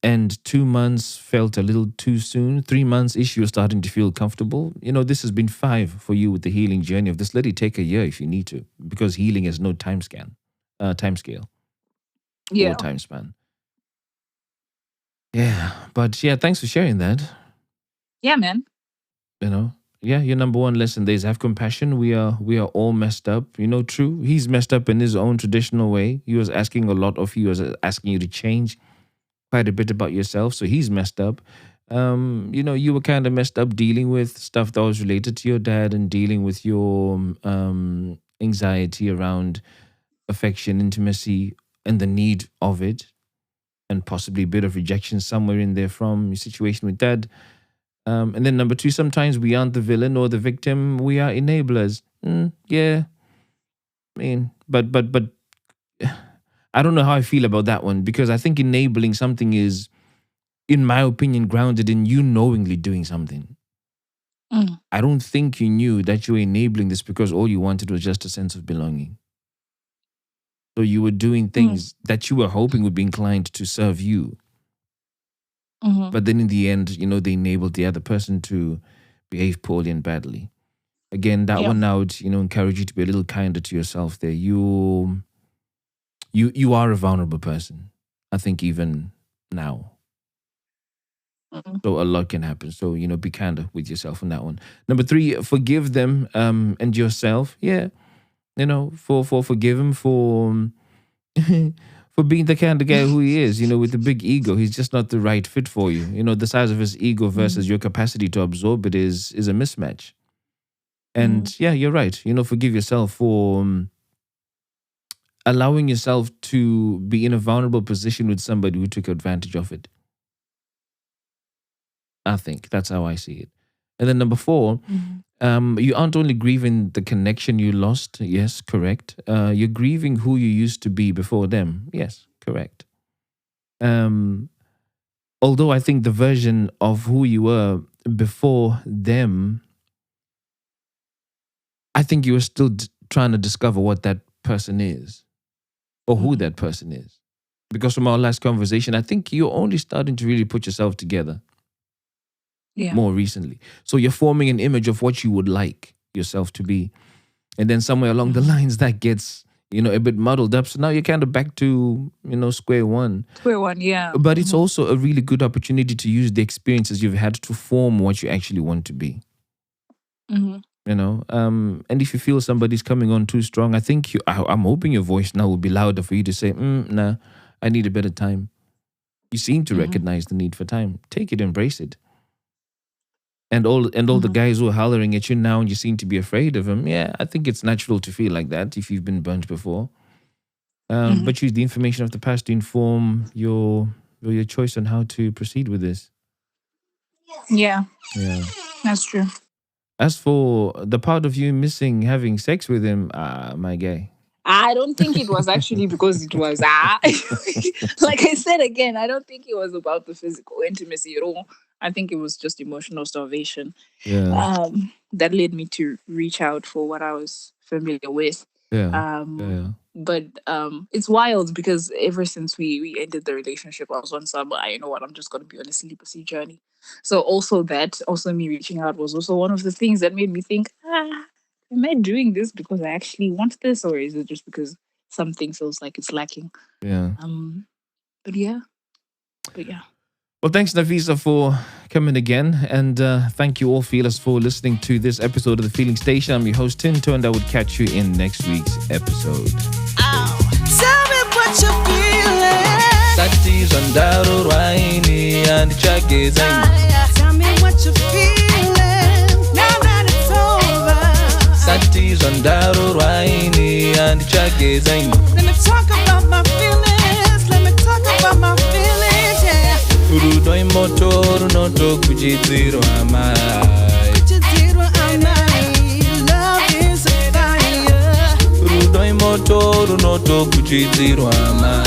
And 2 months felt a little too soon. 3 months ish, you're starting to feel comfortable. This has been 5 for you with the healing journey of this. Let it take a year if you need to, because healing has no time scale or time span. Yeah, but yeah, thanks for sharing that. Yeah, man. Yeah, your number one lesson there is have compassion. We are all messed up. True. He's messed up in his own traditional way. He was asking a lot of you. He was asking you to change quite a bit about yourself. So he's messed up. You were kind of messed up dealing with stuff that was related to your dad and dealing with your anxiety around affection, intimacy, and the need of it, and possibly a bit of rejection somewhere in there from your situation with dad. And then number 2, sometimes we aren't the villain or the victim. We are enablers. Yeah. I mean, but I don't know how I feel about that one, because I think enabling something is, in my opinion, grounded in you knowingly doing something. I don't think you knew that you were enabling this because all you wanted was just a sense of belonging. So you were doing things that you were hoping would be inclined to serve you. But then in the end, they enabled the other person to behave poorly and badly. Again, that one I would, encourage you to be a little kinder to yourself there. You are a vulnerable person, I think, even now. So a lot can happen. So, be kinder with yourself on that one. Number 3, forgive them and yourself. Yeah. For forgive him for for being the kind of guy who he is, with the big ego. He's just not the right fit for you. The size of his ego versus your capacity to absorb it is a mismatch. And yeah, you're right. Forgive yourself for allowing yourself to be in a vulnerable position with somebody who took advantage of it. I think that's how I see it. And then number 4, you aren't only grieving the connection you lost. Yes, correct. You're grieving who you used to be before them. Yes, correct. Although I think the version of who you were before them, I think you were still trying to discover what that person is or who that person is. Because from our last conversation, I think you're only starting to really put yourself together. More recently. So you're forming an image of what you would like yourself to be. And then somewhere along the lines that gets, a bit muddled up. So now you're kind of back to, square one. Square one, yeah. But it's also a really good opportunity to use the experiences you've had to form what you actually want to be. And if you feel somebody's coming on too strong, I think I'm hoping your voice now will be louder for you to say, nah, I need a bit of time. You seem to recognize the need for time. Take it, embrace it. And all the guys who are hollering at you now and you seem to be afraid of them, yeah, I think it's natural to feel like that if you've been burnt before. But use the information of the past to inform your choice on how to proceed with this. Yeah, that's true. As for the part of you missing having sex with him, my guy. I don't think it was actually because it was like I said again, I don't think it was about the physical intimacy at all. I think it was just emotional starvation. That led me to reach out for what I was familiar with. But it's wild because ever since we ended the relationship, I was on some, you know what, I'm just going to be on a celibacy journey. So also me reaching out was also one of the things that made me think, am I doing this because I actually want this, or is it just because something feels like it's lacking? But yeah. Well, thanks, Nafisa, for coming again. And thank you all, feelers, for listening to this episode of The Feeling Station. I'm your host, Tinto, and I would catch you in next week's episode. Tell me what you're feeling. Satis and Daro Raini and Chaggy. Tell me what you're feeling. Now that it's over. Satis and Daro Raini and Chaggy. Let me talk about my feelings. Let me talk about my feelings, yeah. Urudoi motor no to kujidziro amai. Kujidziro amai. Love you. runoto kuchidzirwa ma